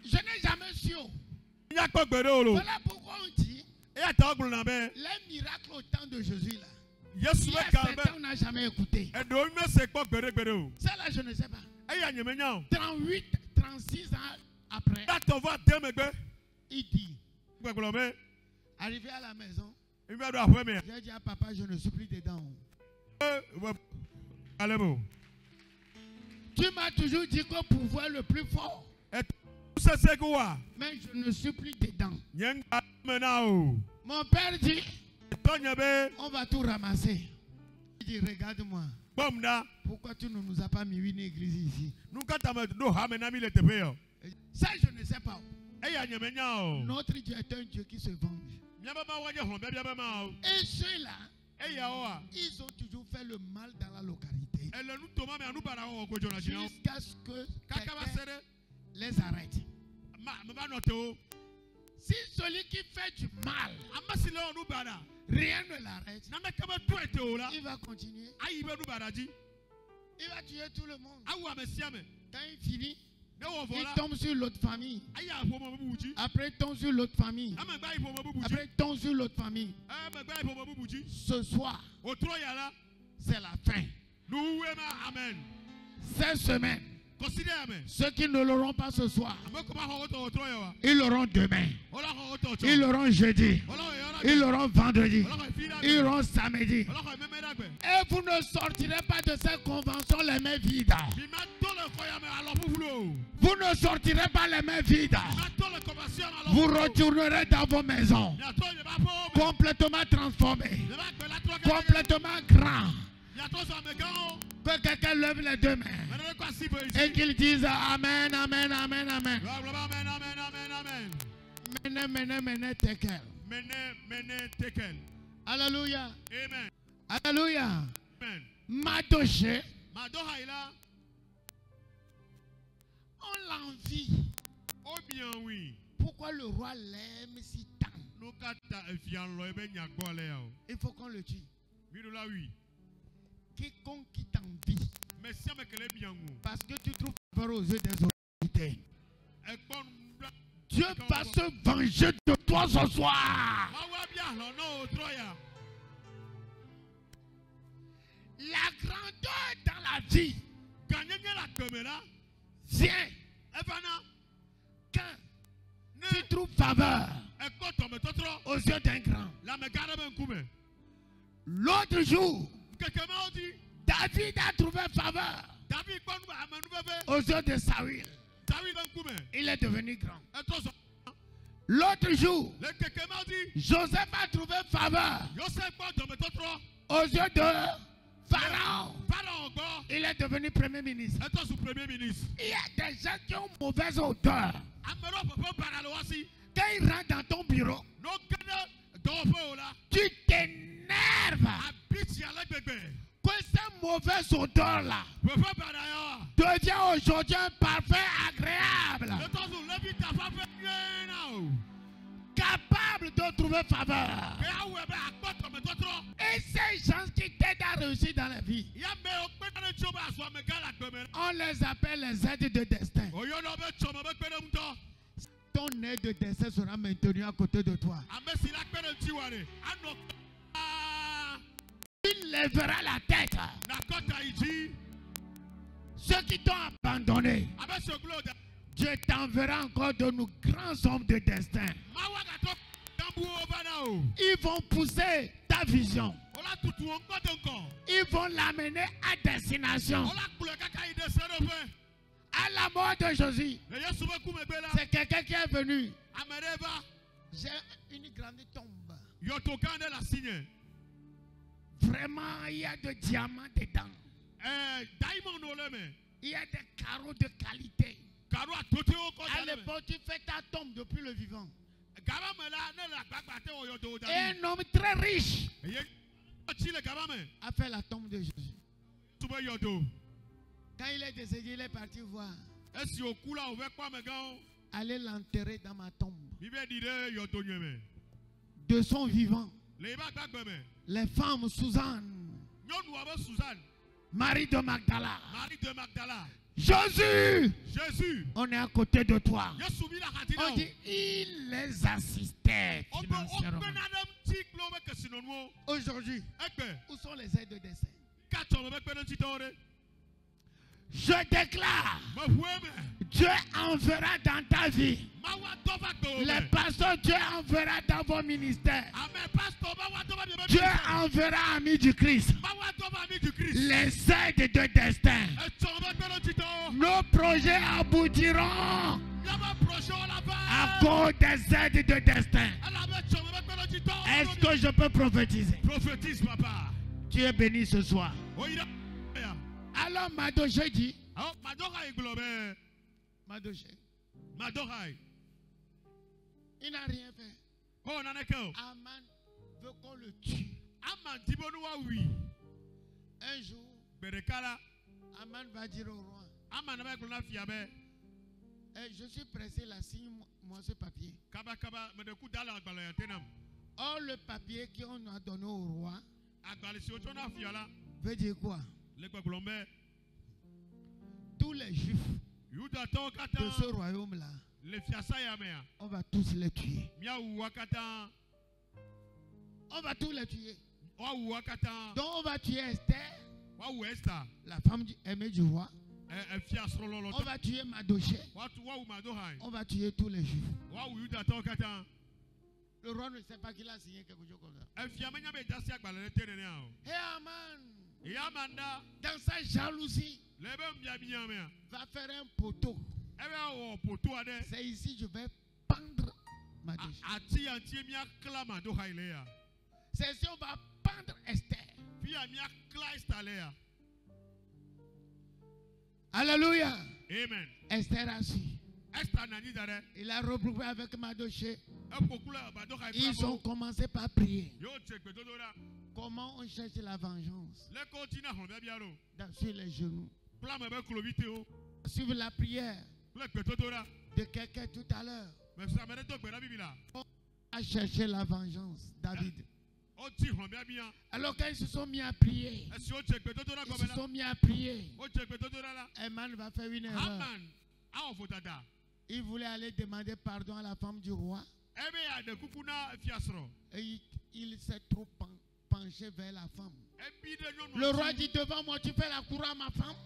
Je n'ai jamais su. Voilà pourquoi on dit les miracles au temps de Jésus là. On n'a jamais écouté. Ça là, je ne sais pas. 38, 36 ans après, il dit, arrivé à la maison, j'ai dit à papa, je ne suis plus dedans. Tu m'as toujours dit qu'au pouvoir le plus fort. Mais je ne suis plus dedans. Mon père dit, on va tout ramasser. Il dit, regarde-moi. Pourquoi tu ne nous as pas mis une église ici? Ça, je ne sais pas. Notre Dieu est un Dieu qui se venge. Et ceux-là, ils ont toujours fait le mal dans la localité. Jusqu'à ce que quelqu'un les arrête. Si celui qui fait du mal, rien ne l'arrête, il va continuer. Il va tuer tout le monde. Quand il finit, il tombe sur l'autre famille. Après, il tombe sur l'autre famille. Après, il tombe sur l'autre famille. Ce soir, c'est la fin. Cette semaine, ceux qui ne l'auront pas ce soir, ils l'auront demain. Ils l'auront jeudi. Ils l'auront vendredi. Ils l'auront samedi. Et vous ne sortirez pas de cette convention les mains vides. Vous ne sortirez pas les mains vides. Vous retournerez dans vos maisons. Complètement transformés. Complètement grands. Que quelqu'un lève les deux mains et qu'il dise Amen, Amen, Amen, Amen. Mene, tekel. Alléluia.
Amen.
Alléluia.
Amen.
Madoché. On l'envie.
Oh bien oui.
Pourquoi le roi l'aime si tant? Il faut qu'on le tue. Quiconque qui t'envie, parce que tu trouves faveur aux yeux des autorités, Dieu va se venger de toi ce soir. La grandeur dans la vie vient quand tu trouves faveur aux yeux d'un grand. L'autre jour, David a trouvé faveur aux yeux de Saül. Il est devenu grand. L'autre jour, Joseph a trouvé faveur aux yeux de Pharaon. Il est devenu premier ministre. Il y a des gens qui ont mauvaise odeur. Quand ils rentrent dans ton bureau, tu t'énerves. Que cette mauvaise odeur-là devient aujourd'hui un parfum agréable. Capable de trouver faveur. Et ces gens qui t'aident à réussir dans la vie, on les appelle les aides de destin. Ton aide de destin sera maintenu à côté de toi. Il lèvera la tête Ceux qui t'ont abandonné, Dieu t'enverra encore de nous grands hommes de destin. Ils vont pousser ta vision. Ils vont l'amener à destination. À la mort de Jésus, c'est quelqu'un qui est venu. J'ai une grande tombe. Vraiment, il y a des diamants dedans. Il y a des carreaux de qualité. À l'époque, tu fais ta tombe depuis le vivant. Et un homme très riche a fait la tombe de Jésus. Quand il est décédé, il est parti voir. Allez l'enterrer dans ma tombe. De son vivant, les femmes, Suzanne, Marie de Magdala, Jésus, on est à côté de toi. On dit, il les assistait financièrement. Aujourd'hui, où sont les aides de dessin? Je déclare, Dieu enverra dans ta vie. Les pasteurs, Dieu enverra dans vos ministères. Dieu enverra amis du Christ. Les aides de destin. Nos projets aboutiront à cause des aides de destin. Est-ce que je peux prophétiser?
Prophétise, papa.
Tu es béni ce soir. Alors Madoché dit, Madoché, il n'a rien fait. Aman veut qu'on le tue. Un jour, Aman va dire au roi, je suis pressé là, signe-moi ce papier. Or le papier qu'on a donné au roi veut dire quoi? Tous les juifs de ce royaume-là, on va tous les tuer. On va tous les tuer. Donc on va tuer Esther, la femme aimée du roi. On va tuer Madoché. On va tuer tous les juifs. Le roi ne sait pas qu'il a signé quelque chose comme ça. Et Aman, dans sa jalousie, va faire un poteau. C'est ici que je vais pendre Madoché. C'est ici on va pendre Esther. Alléluia.
Amen.
Esther a su. Il a regroupé avec Madoché. Ils ont commencé par prier. Comment on cherche la vengeance? Sur les genoux. Suivre la prière de quelqu'un tout à l'heure. On a cherché la vengeance, David. Alors quand ils se sont mis à prier, Eman va faire une erreur. Il voulait aller demander pardon à la femme du roi. Et il s'est trop penché vers la femme. Le roi dit, devant moi, tu fais la cour à ma femme.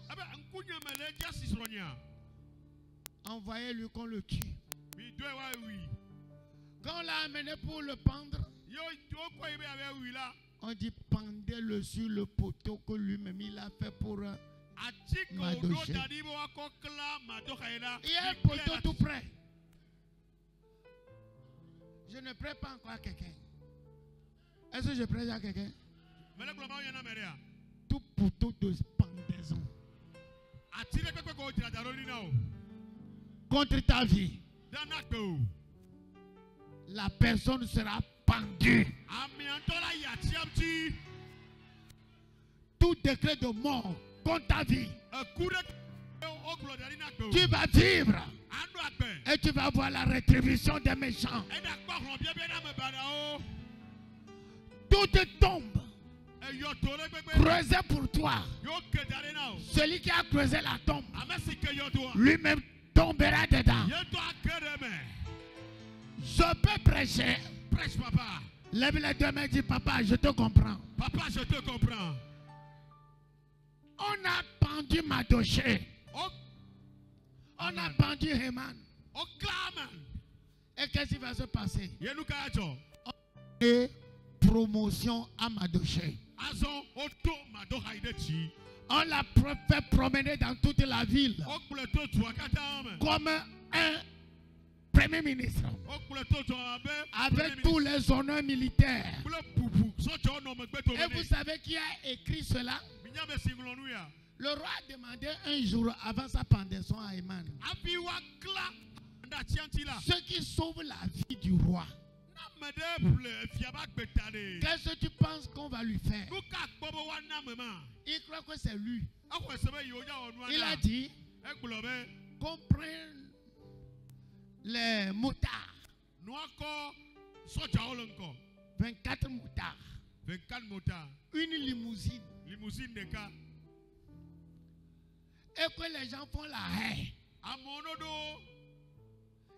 Envoyez-lui qu'on le tue. Quand on l'a amené pour le pendre, on dit pendez-le sur le poteau que lui-même il a fait pour Madoché. Il y a un poteau tout près. Je ne prête pas encore à quelqu'un. Est-ce que je prête à quelqu'un? Tout poteau de pendaison contre ta vie, la personne sera pendue. Tout décret de mort contre ta vie, tu vas vivre et tu vas voir la rétribution des méchants. Toute tombe creusée pour toi, celui qui a creusé la tombe lui-même tombera dedans. Je peux prêcher.
Prêche, papa.
Lève les deux mains et dis, papa, je te comprends.
Papa, je te comprends.
On a pendu Madoché. On a pendu Heman. Et qu'est-ce qui va se passer? Et promotion à Madoché. On l'a fait promener dans toute la ville comme un premier ministre avec tous les honneurs militaires. Et vous savez qui a écrit cela? Le roi a demandé un jour avant sa pendaison à Heman ce qui sauve la vie du roi. Qu'est-ce que tu penses qu'on va lui faire? Il croit que c'est lui. Il a dit qu'on prenne les moutards. 24 moutards. Une limousine. Et que les gens font la haie.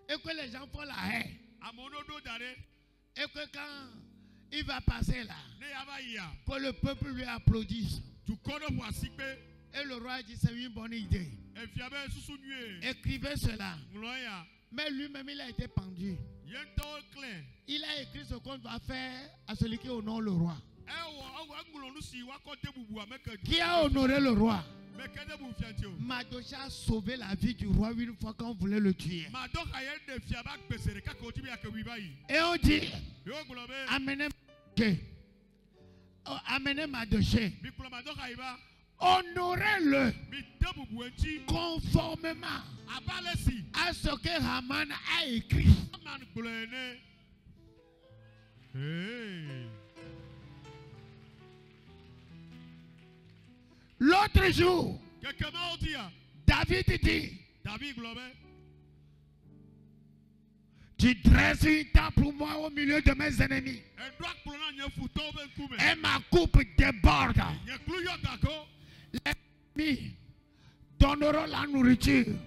Et que les gens font la haie. Et que quand il va passer là, que le peuple lui applaudisse. Et le roi dit c'est une bonne idée. Écrivez cela. Mais lui-même il a été pendu. Il a écrit ce qu'on va faire à celui qui honore le roi. Qui a honoré le roi? Madoché a sauvé la vie du roi une fois qu'on voulait le tuer. Et on dit amenez Madoché. Honorez-le conformément à ce que Haman a écrit. L'autre jour, David dit, tu dresses une table pour moi au milieu de mes ennemis. Et ma coupe déborde. Les ennemis donneront la nourriture.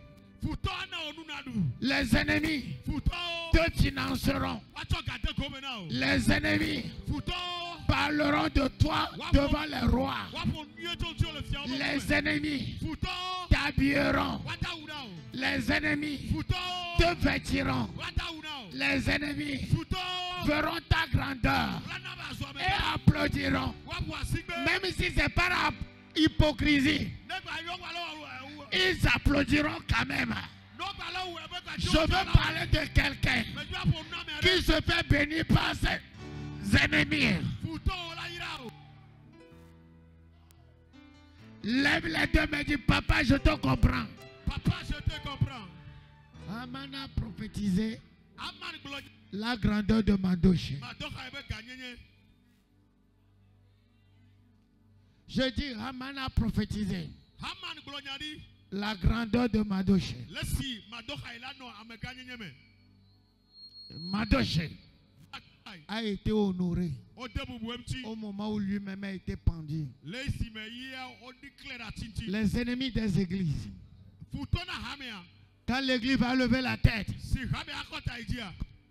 Les ennemis te financeront. Les ennemis parleront de toi devant les rois. Les ennemis t'habilleront. Les ennemis te vêtiront. Les ennemis verront ta grandeur et applaudiront. Même si c'est par hypocrisie, ils applaudiront quand même. Je veux parler de quelqu'un qui se fait bénir par ses ennemis. Lève les deux mains et dis papa, je te comprends.
Papa, je te comprends.
Haman a prophétisé la grandeur de Madoché. Je dis Haman a prophétisé la grandeur de Madoché. Madoché a été honoré au moment où lui-même a été pendu. Les ennemis des églises, quand l'église va lever la tête,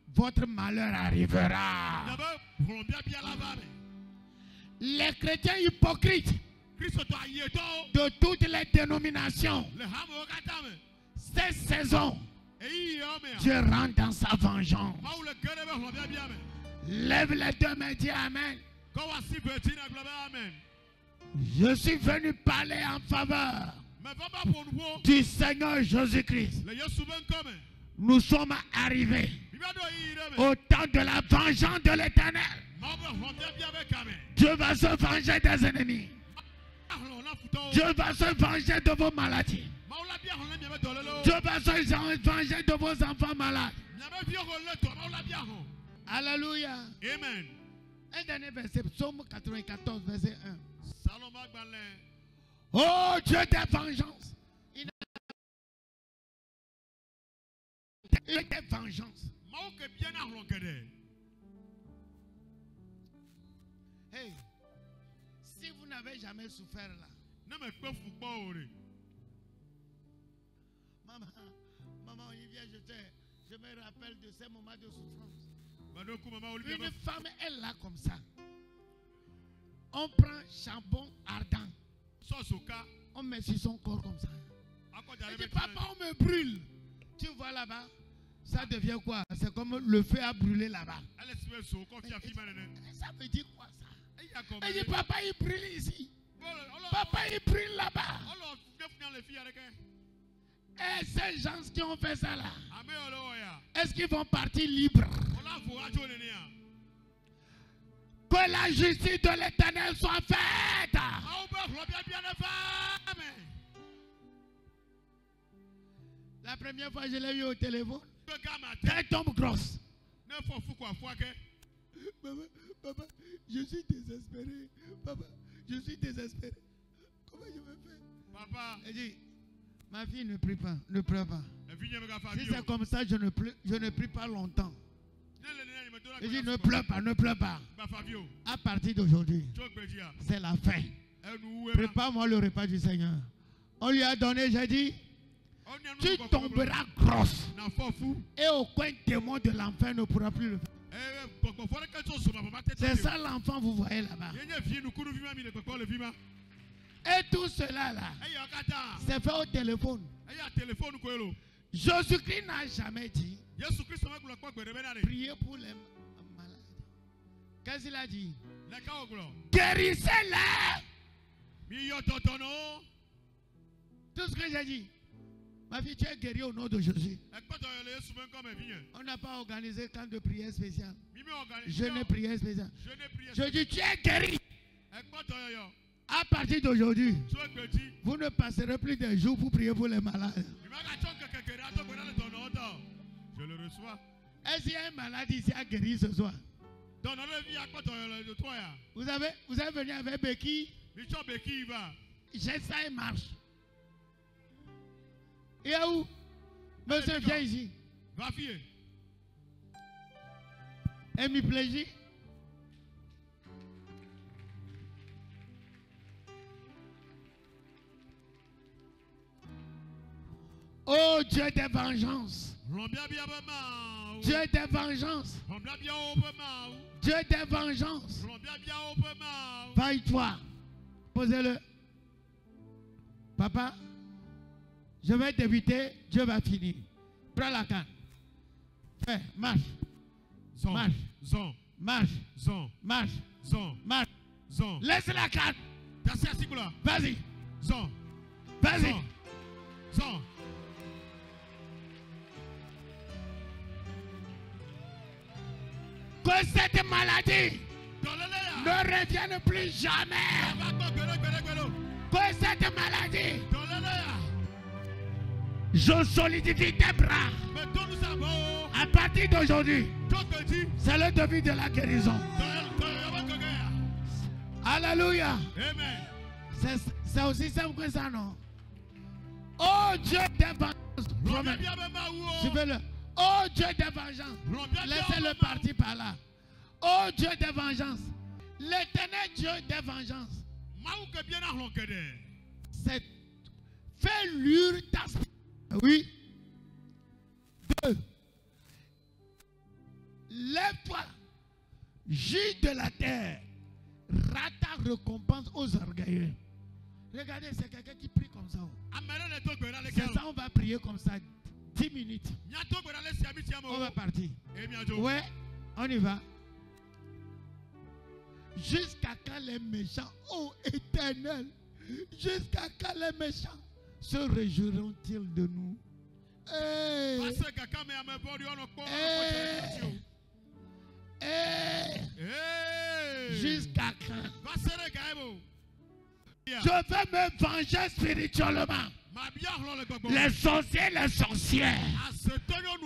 votre malheur arrivera. Les chrétiens hypocrites de toutes les dénominations, cette saison, Dieu rentre dans sa vengeance. Lève les deux mains et dis Amen. Je suis venu parler en faveur du Seigneur Jésus-Christ. Nous sommes arrivés au temps de la vengeance de l'Éternel. Dieu va se venger des ennemis. Dieu va se venger de vos maladies. Dieu va se venger de vos enfants malades. Alléluia.
Amen.
Un dernier verset, Psaume 94, verset 1. Oh Dieu des vengeances. Il est des vengeances. Hey, si vous n'avez jamais souffert là, maman Olivia, je me rappelle de ces moments de souffrance. Une femme est là comme ça. On prend charbon ardent On met sur son corps comme ça. Il dit, papa, on me brûle. Tu vois là-bas, ça devient quoi? C'est comme le feu a brûlé là-bas. Ça veut dire quoi ça? Il dit, papa, il brûle ici. Papa, il brûle là-bas. Et ces gens qui ont fait ça là, est-ce qu'ils vont partir libres? Que la justice de l'Éternel soit faite. La première fois, je l'ai eu au téléphone. Elle tombe grosse. Papa, je suis désespéré. Papa, je suis désespéré. Comment je vais faire? Papa, elle dit, ma fille ne prie pas, ne pleure pas. Si c'est comme ça, je ne prie pas longtemps. Elle dit, ne pleure pas, ne pleure pas. À partir d'aujourd'hui, c'est la fin. Prépare-moi le repas du Seigneur. On lui a donné, j'ai dit, tu tomberas grosse. Et aucun démon de l'enfer ne pourra plus le faire. C'est ça l'enfant, vous voyez là-bas. Et tout cela là, c'est fait au téléphone. Jésus-Christ n'a jamais dit priez pour les malades. Qu'est-ce qu'il a dit? Guérissez-les. Tout ce que j'ai dit. Ma fille, tu es guérie au nom de Jésus. On n'a pas organisé camp de prière spéciale. Je n'ai prière spéciale. Je dis, tu es guérie. À partir d'aujourd'hui, vous ne passerez plus des jours pour prier pour les malades.
Je le reçois.
Est-ce qu'il y a un malade ici à guérir ce soir? Vous avez venu avec béquille? J'ai ça et marche. Et où? Monsieur, viens ici.
Va fier.
Hémiplégie. Oh Dieu des vengeances. Dieu des vengeances. Dieu des vengeances. Vaille-toi. Posez-le. Papa, je vais débuter, Dieu va finir. Prends la canne. Fais, marche. Marche. Marche. Marche. Marche. Laisse la canne. Vas-y. Vas-y. Que cette maladie ne revienne plus jamais. Que cette maladie, je solidifie tes bras. À partir d'aujourd'hui, c'est le début de la guérison. Alléluia. C'est aussi simple que ça, non? Oh Dieu des vengeances. Suivez-le. Oh Dieu des vengeances. Laissez-le partir par là. Oh Dieu des vengeances. L'éternel Dieu des vengeances. C'est fais luire ta spiritualité. Oui. 2. Lève-toi. Juge de la terre. Rate ta récompense aux orgueilleux. Regardez, c'est quelqu'un qui prie comme ça. C'est ça, on va prier comme ça. 10 minutes. On va partir. Ouais, on y va. Jusqu'à quand les méchants, ô Éternel, jusqu'à quand les méchants se réjouiront-ils de nous? Jusqu'à quand? Je vais me venger spirituellement. Les sorciers, les sorcières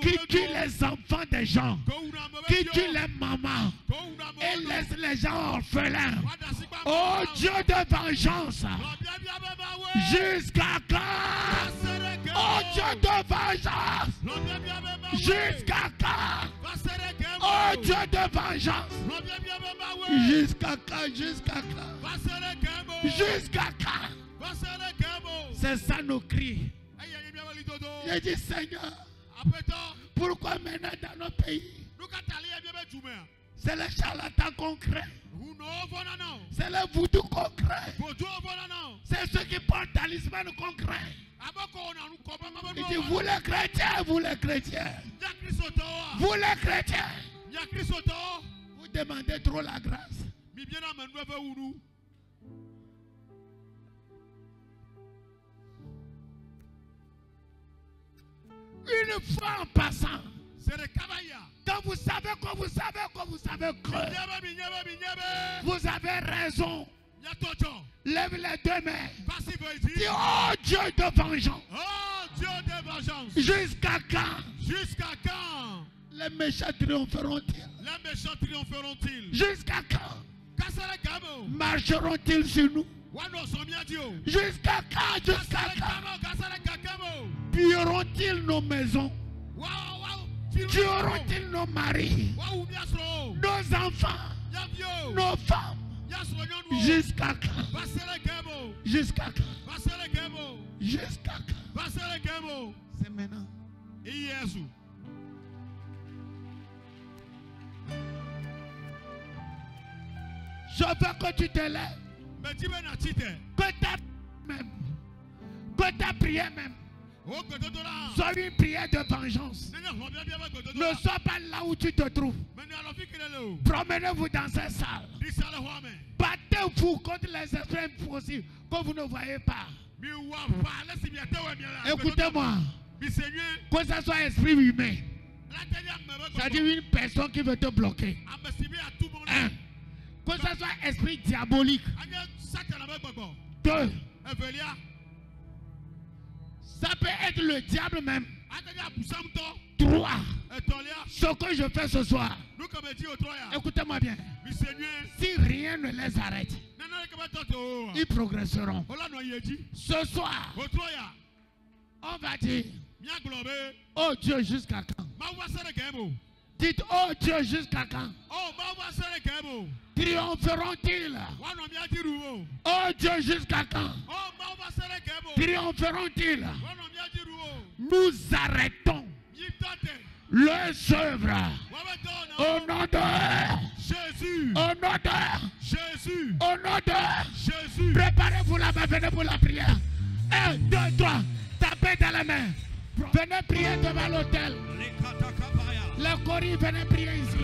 qui tuent les enfants des gens, qui tuent les mamans et laissent les gens orphelins. Oh Dieu de vengeance, jusqu'à quand? Oh Dieu de vengeance, jusqu'à quand? Oh Dieu de vengeance, jusqu'à quand? Jusqu'à quand? Jusqu'à quand? C'est ça nos cris. J'ai dit Seigneur, pourquoi maintenant dans nos pays C'est le charlatan concret. C'est le voodoo concret. C'est ceux qui portent talisman concret. Il dit, vous les chrétiens, vous les chrétiens. Vous les chrétiens. Vous demandez trop la grâce. Une fois en passant, quand vous savez que vous avez raison, lève les deux mains. Dis, oh Dieu de vengeance. Jusqu'à quand? Les méchants triompheront-ils? Jusqu'à quand? Marcheront-ils sur nous? Jusqu'à quand? Pilleront-ils nos maisons? Tueront-ils nos maris? Nos enfants? Nos femmes? Jusqu'à quand? Jusqu'à quand? Jusqu'à quand? C'est maintenant. Je veux que tu te lèves. Que ta prière même soit une prière de vengeance. Ne sois pas là où tu te trouves. Promenez-vous dans cette salle. Battez-vous contre les esprits impossibles que vous ne voyez pas. Écoutez-moi. Que ce soit esprit humain, c'est-à-dire une personne qui veut te bloquer. Un. Que ce soit esprit diabolique. 2. Ça peut être le diable même. 3. Ce que je fais ce soir. Écoutez-moi bien. Si rien ne les arrête, ils progresseront. Ce soir, on va dire, oh Dieu, jusqu'à quand? Dites, oh Dieu, jusqu'à quand? Triompheront-ils? Oh Dieu, jusqu'à quand? Triompheront-ils? Nous arrêtons leurs œuvres au nom de Jésus. Au nom de Jésus. Au nom de Jésus. Préparez-vous là-bas, venez pour la prière. 1, 2, 3, tapez dans la main. Venez prier devant l'autel. Les choristes, venez prier ici.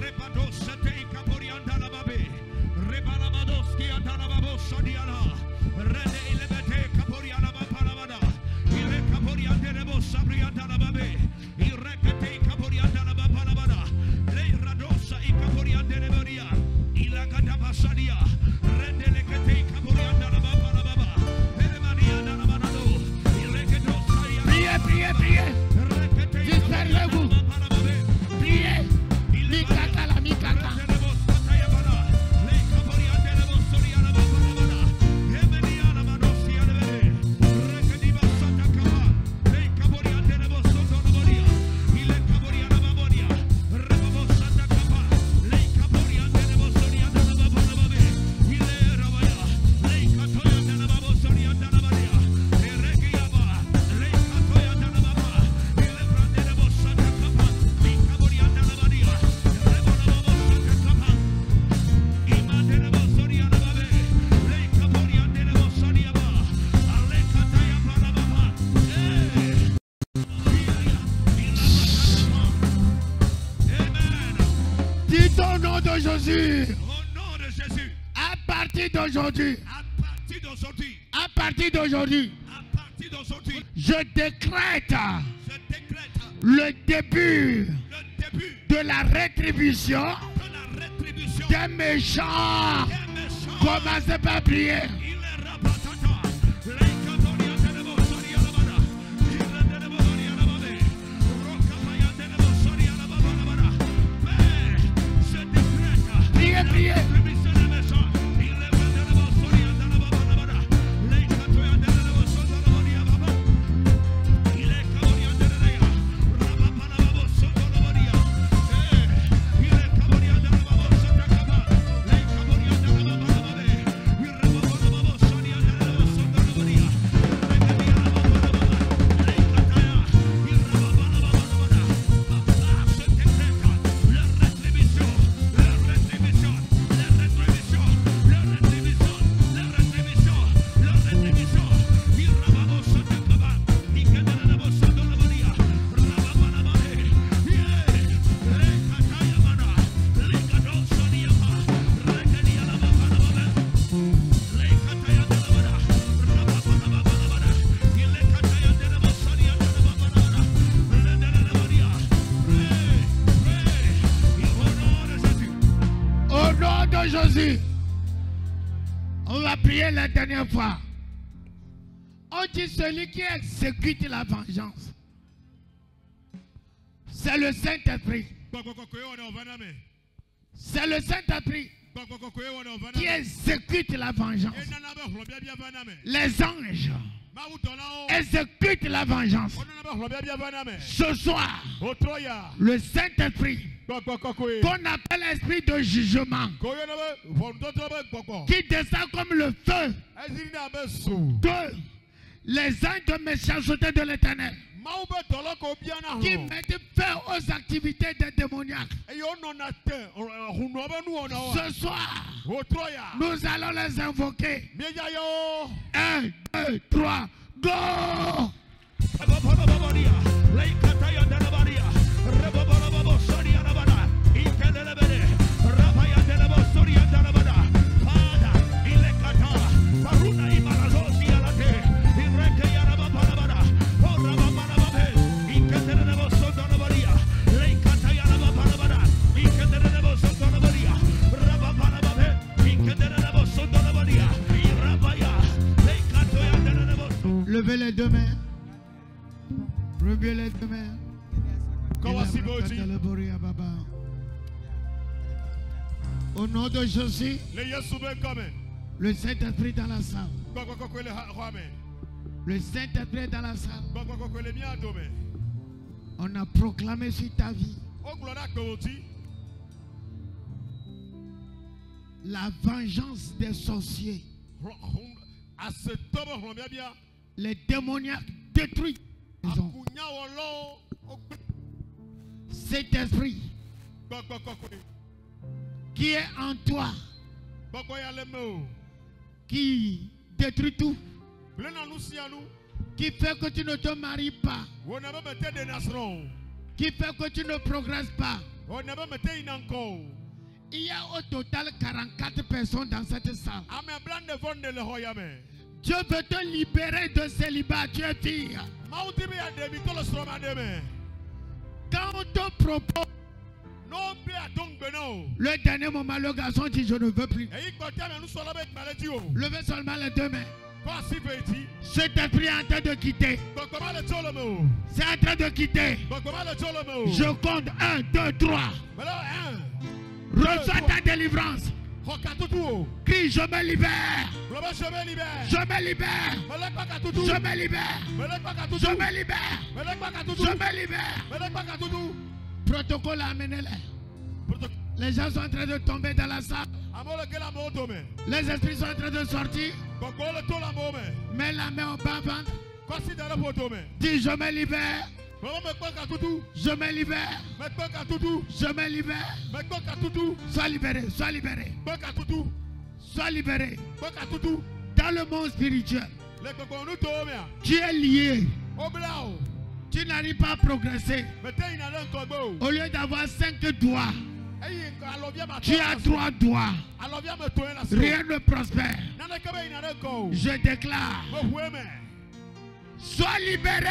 Priez, priez, priez. Dispersez-vous. Priez. Mikaka la mikaka. Jésus. Au nom de Jésus. À partir d'aujourd'hui. À partir d'aujourd'hui. Je décrète. Le début. De la rétribution. Des méchants. Commencez par prier. Priez, priez. Jésus. On va prier la dernière fois. On dit celui qui exécute la vengeance. C'est le Saint-Esprit. C'est le Saint-Esprit qui exécute la vengeance. Les anges exécutent la vengeance. Ce soir, le Saint-Esprit, qu'on appelle l'esprit de jugement, qui descend comme le feu de les anges de méchanceté de l'Éternel, qui mettent fin aux activités des démoniaques. Ce soir, nous allons les invoquer. 1, 2, 3, go! Levez les deux mains. Levez les deux mains. Au nom de Jésus, le Saint-Esprit dans la salle. Le Saint-Esprit est dans la salle. On a proclamé sur ta vie la vengeance des sorciers. Les démoniaques détruits. Cet esprit qui est en toi, qui détruit tout, qui fait que tu ne te maries pas, qui fait que tu ne progresses pas. Il y a au total 44 personnes dans cette salle. Dieu veut te libérer de célibat, tu es fille. Quand on te propose, le dernier moment, le garçon dit je ne veux plus. Levez seulement les deux mains. Cet esprit est en train de quitter. C'est en train de quitter. Je compte 1, 2, 3. Reçois ta délivrance. Crie, je me libère. Je me libère. Je me libère. Je me libère. Je me libère. Protocole, amenez-les. Les gens sont en train de tomber dans la salle. Les esprits sont en train de sortir. Mets la main au bas-ventre. Dis, je me libère. Je me libère. Je me libère. Sois libéré. Sois libéré. Sois libéré. Dans le monde spirituel, tu es lié. Tu n'arrives pas à progresser. Au lieu d'avoir 5 doigts, tu as 3 doigts. Rien ne prospère. Je déclare. Sois libéré.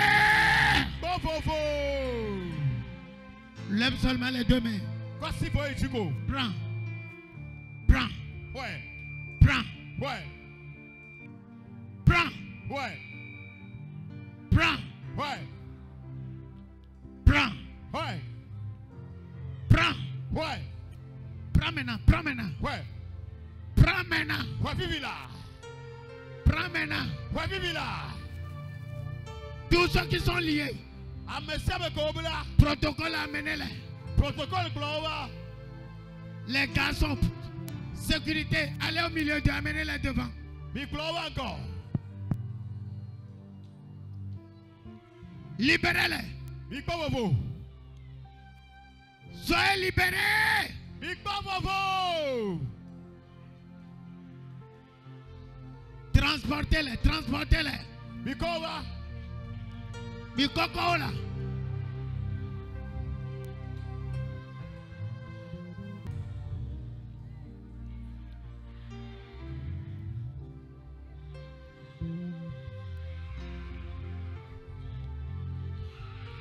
Lève seulement les deux mains. Prends. Prends. Prends. Prends. Prends. Prends. Prends. Prends maintenant. Prends maintenant. Prends maintenant. Prends maintenant. Tous ceux qui sont liés. Protocole, amenez-les. Les garçons, sécurité, allez au milieu de amenez-les devant. Libérez-les. Soyez libérés. Transportez-les, transportez-les. Mikokola.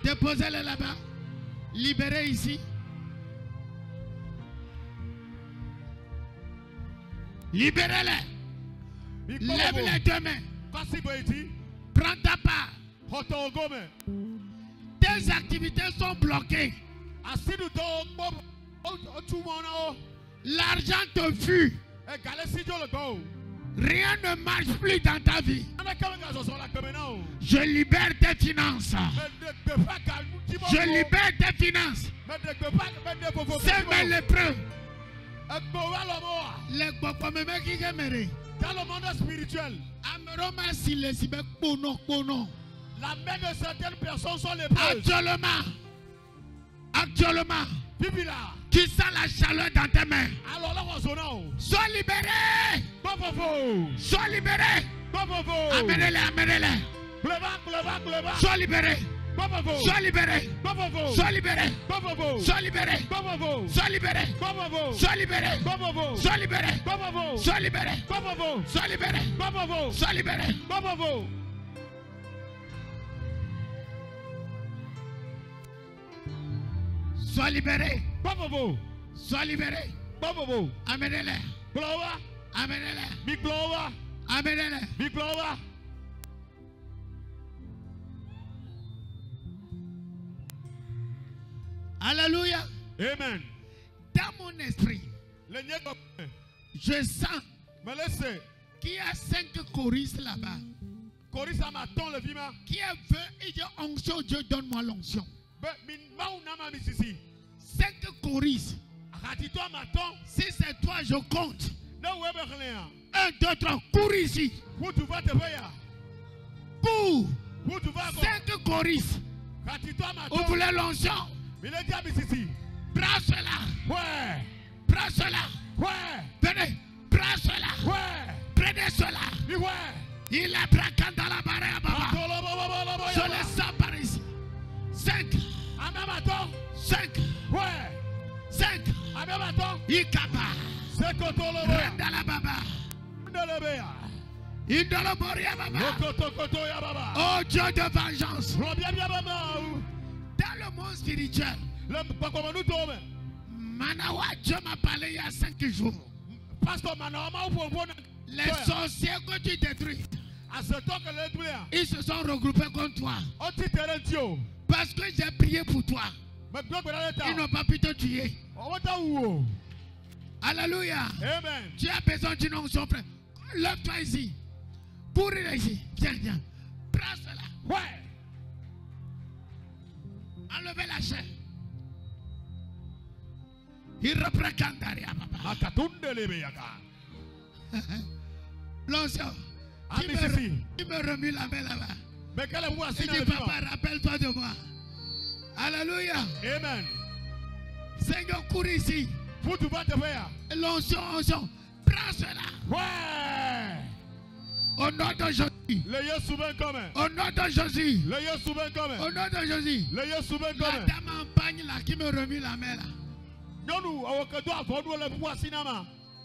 Déposez-les là-bas. Libérez ici. Libérez-les. Lève les deux mains. Prends ta part. Tes activités sont bloquées. L'argent te fuit. Rien ne marche plus dans ta vie. Je libère tes finances. Je libère tes finances. C'est mes lépreux.
Dans le monde spirituel, la main de certaines personnes sont les preuves.
Actuellement, tu sens la chaleur dans tes mains. Sois libéré. Sois libéré. Amenez-les, amenez-les. Sois libéré. Sois libéré. Sois libéré. Sois libéré. Sois libéré. Sois libéré. Sois libéré. Sois libéré. Sois libéré. Sois libéré. Sois libéré. Sois libéré. Amenez-les. Amenez-les. Amenez-les. Alléluia.
Amen.
Dans mon esprit, je sens qu'il y a 5 choristes là-bas. Qui veut et dit onction, Dieu donne-moi l'onction. 5 choristes. Si c'est toi, je compte. 1, 2, 3, cours ici. Cours. 5 choristes. Vous voulez l'onction? Prends cela.
Ouais.
Prends cela.
Ouais.
Venez. Prends cela.
Ouais.
Prenez cela.
Ouais.
Il est braquant dans la barrière, Baba. Je le sens par ici. 5. 5.
Ouais.
5. Ikaba. Renda la Baba. Indoloboria Baba. Oh Dieu de vengeance. Dans le monde spirituel, Manawa, Dieu m'a parlé il y a 5 jours. Les sorciers que tu détruis, ils se sont regroupés contre toi. Parce que j'ai prié pour toi. Ils n'ont pas pu te tuer. Alléluia.
Amen.
Tu as besoin d'une onction, frère. Lève-toi ici. Courir ici. Viens, viens. Prends cela.
Ouais.
Enlevez la chair. Il reprend Kandaria, papa. L'onction. Qui me remue la main là-bas. Il dit, papa, rappelle-toi de moi. Alléluia.
Amen.
Seigneur, cours ici. L'onction, onction. Prends cela.
Ouais.
Au nom de Jésus. Au nom de Jésus. Au nom de Jésus. La dame en pagne là qui me remue la main là.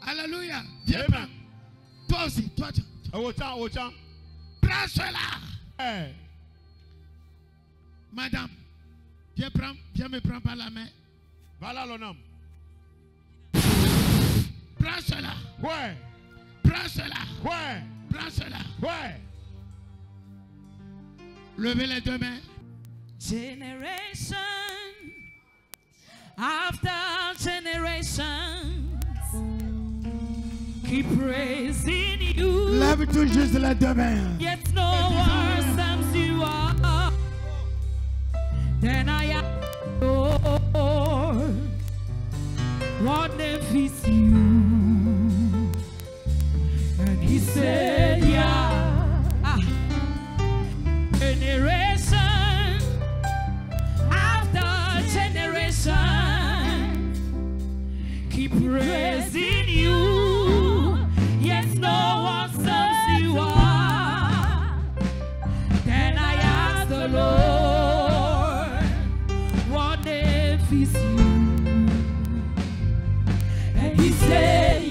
Alléluia. Viens. Toi aussi. Toi. Prends cela. Madame. Viens me prendre par la main.
Voilà l'homme.
Prends cela.
Ouais.
Prends cela.
Ouais.
Prends cela.
Ouais.
Levez les deux mains.
Generation after generation keep praising you.
Lève tout juste les deux mains.
Yet no one sums you up. Then I am Lord. What name fits you? And he said, yeah. Generation after generation keep praising you. Yes, no one sums you up. Then I asked the Lord, what name fits you? And he said,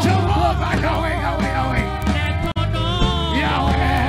Jehovah, Yahweh, Yahweh, Yahweh. Yahweh.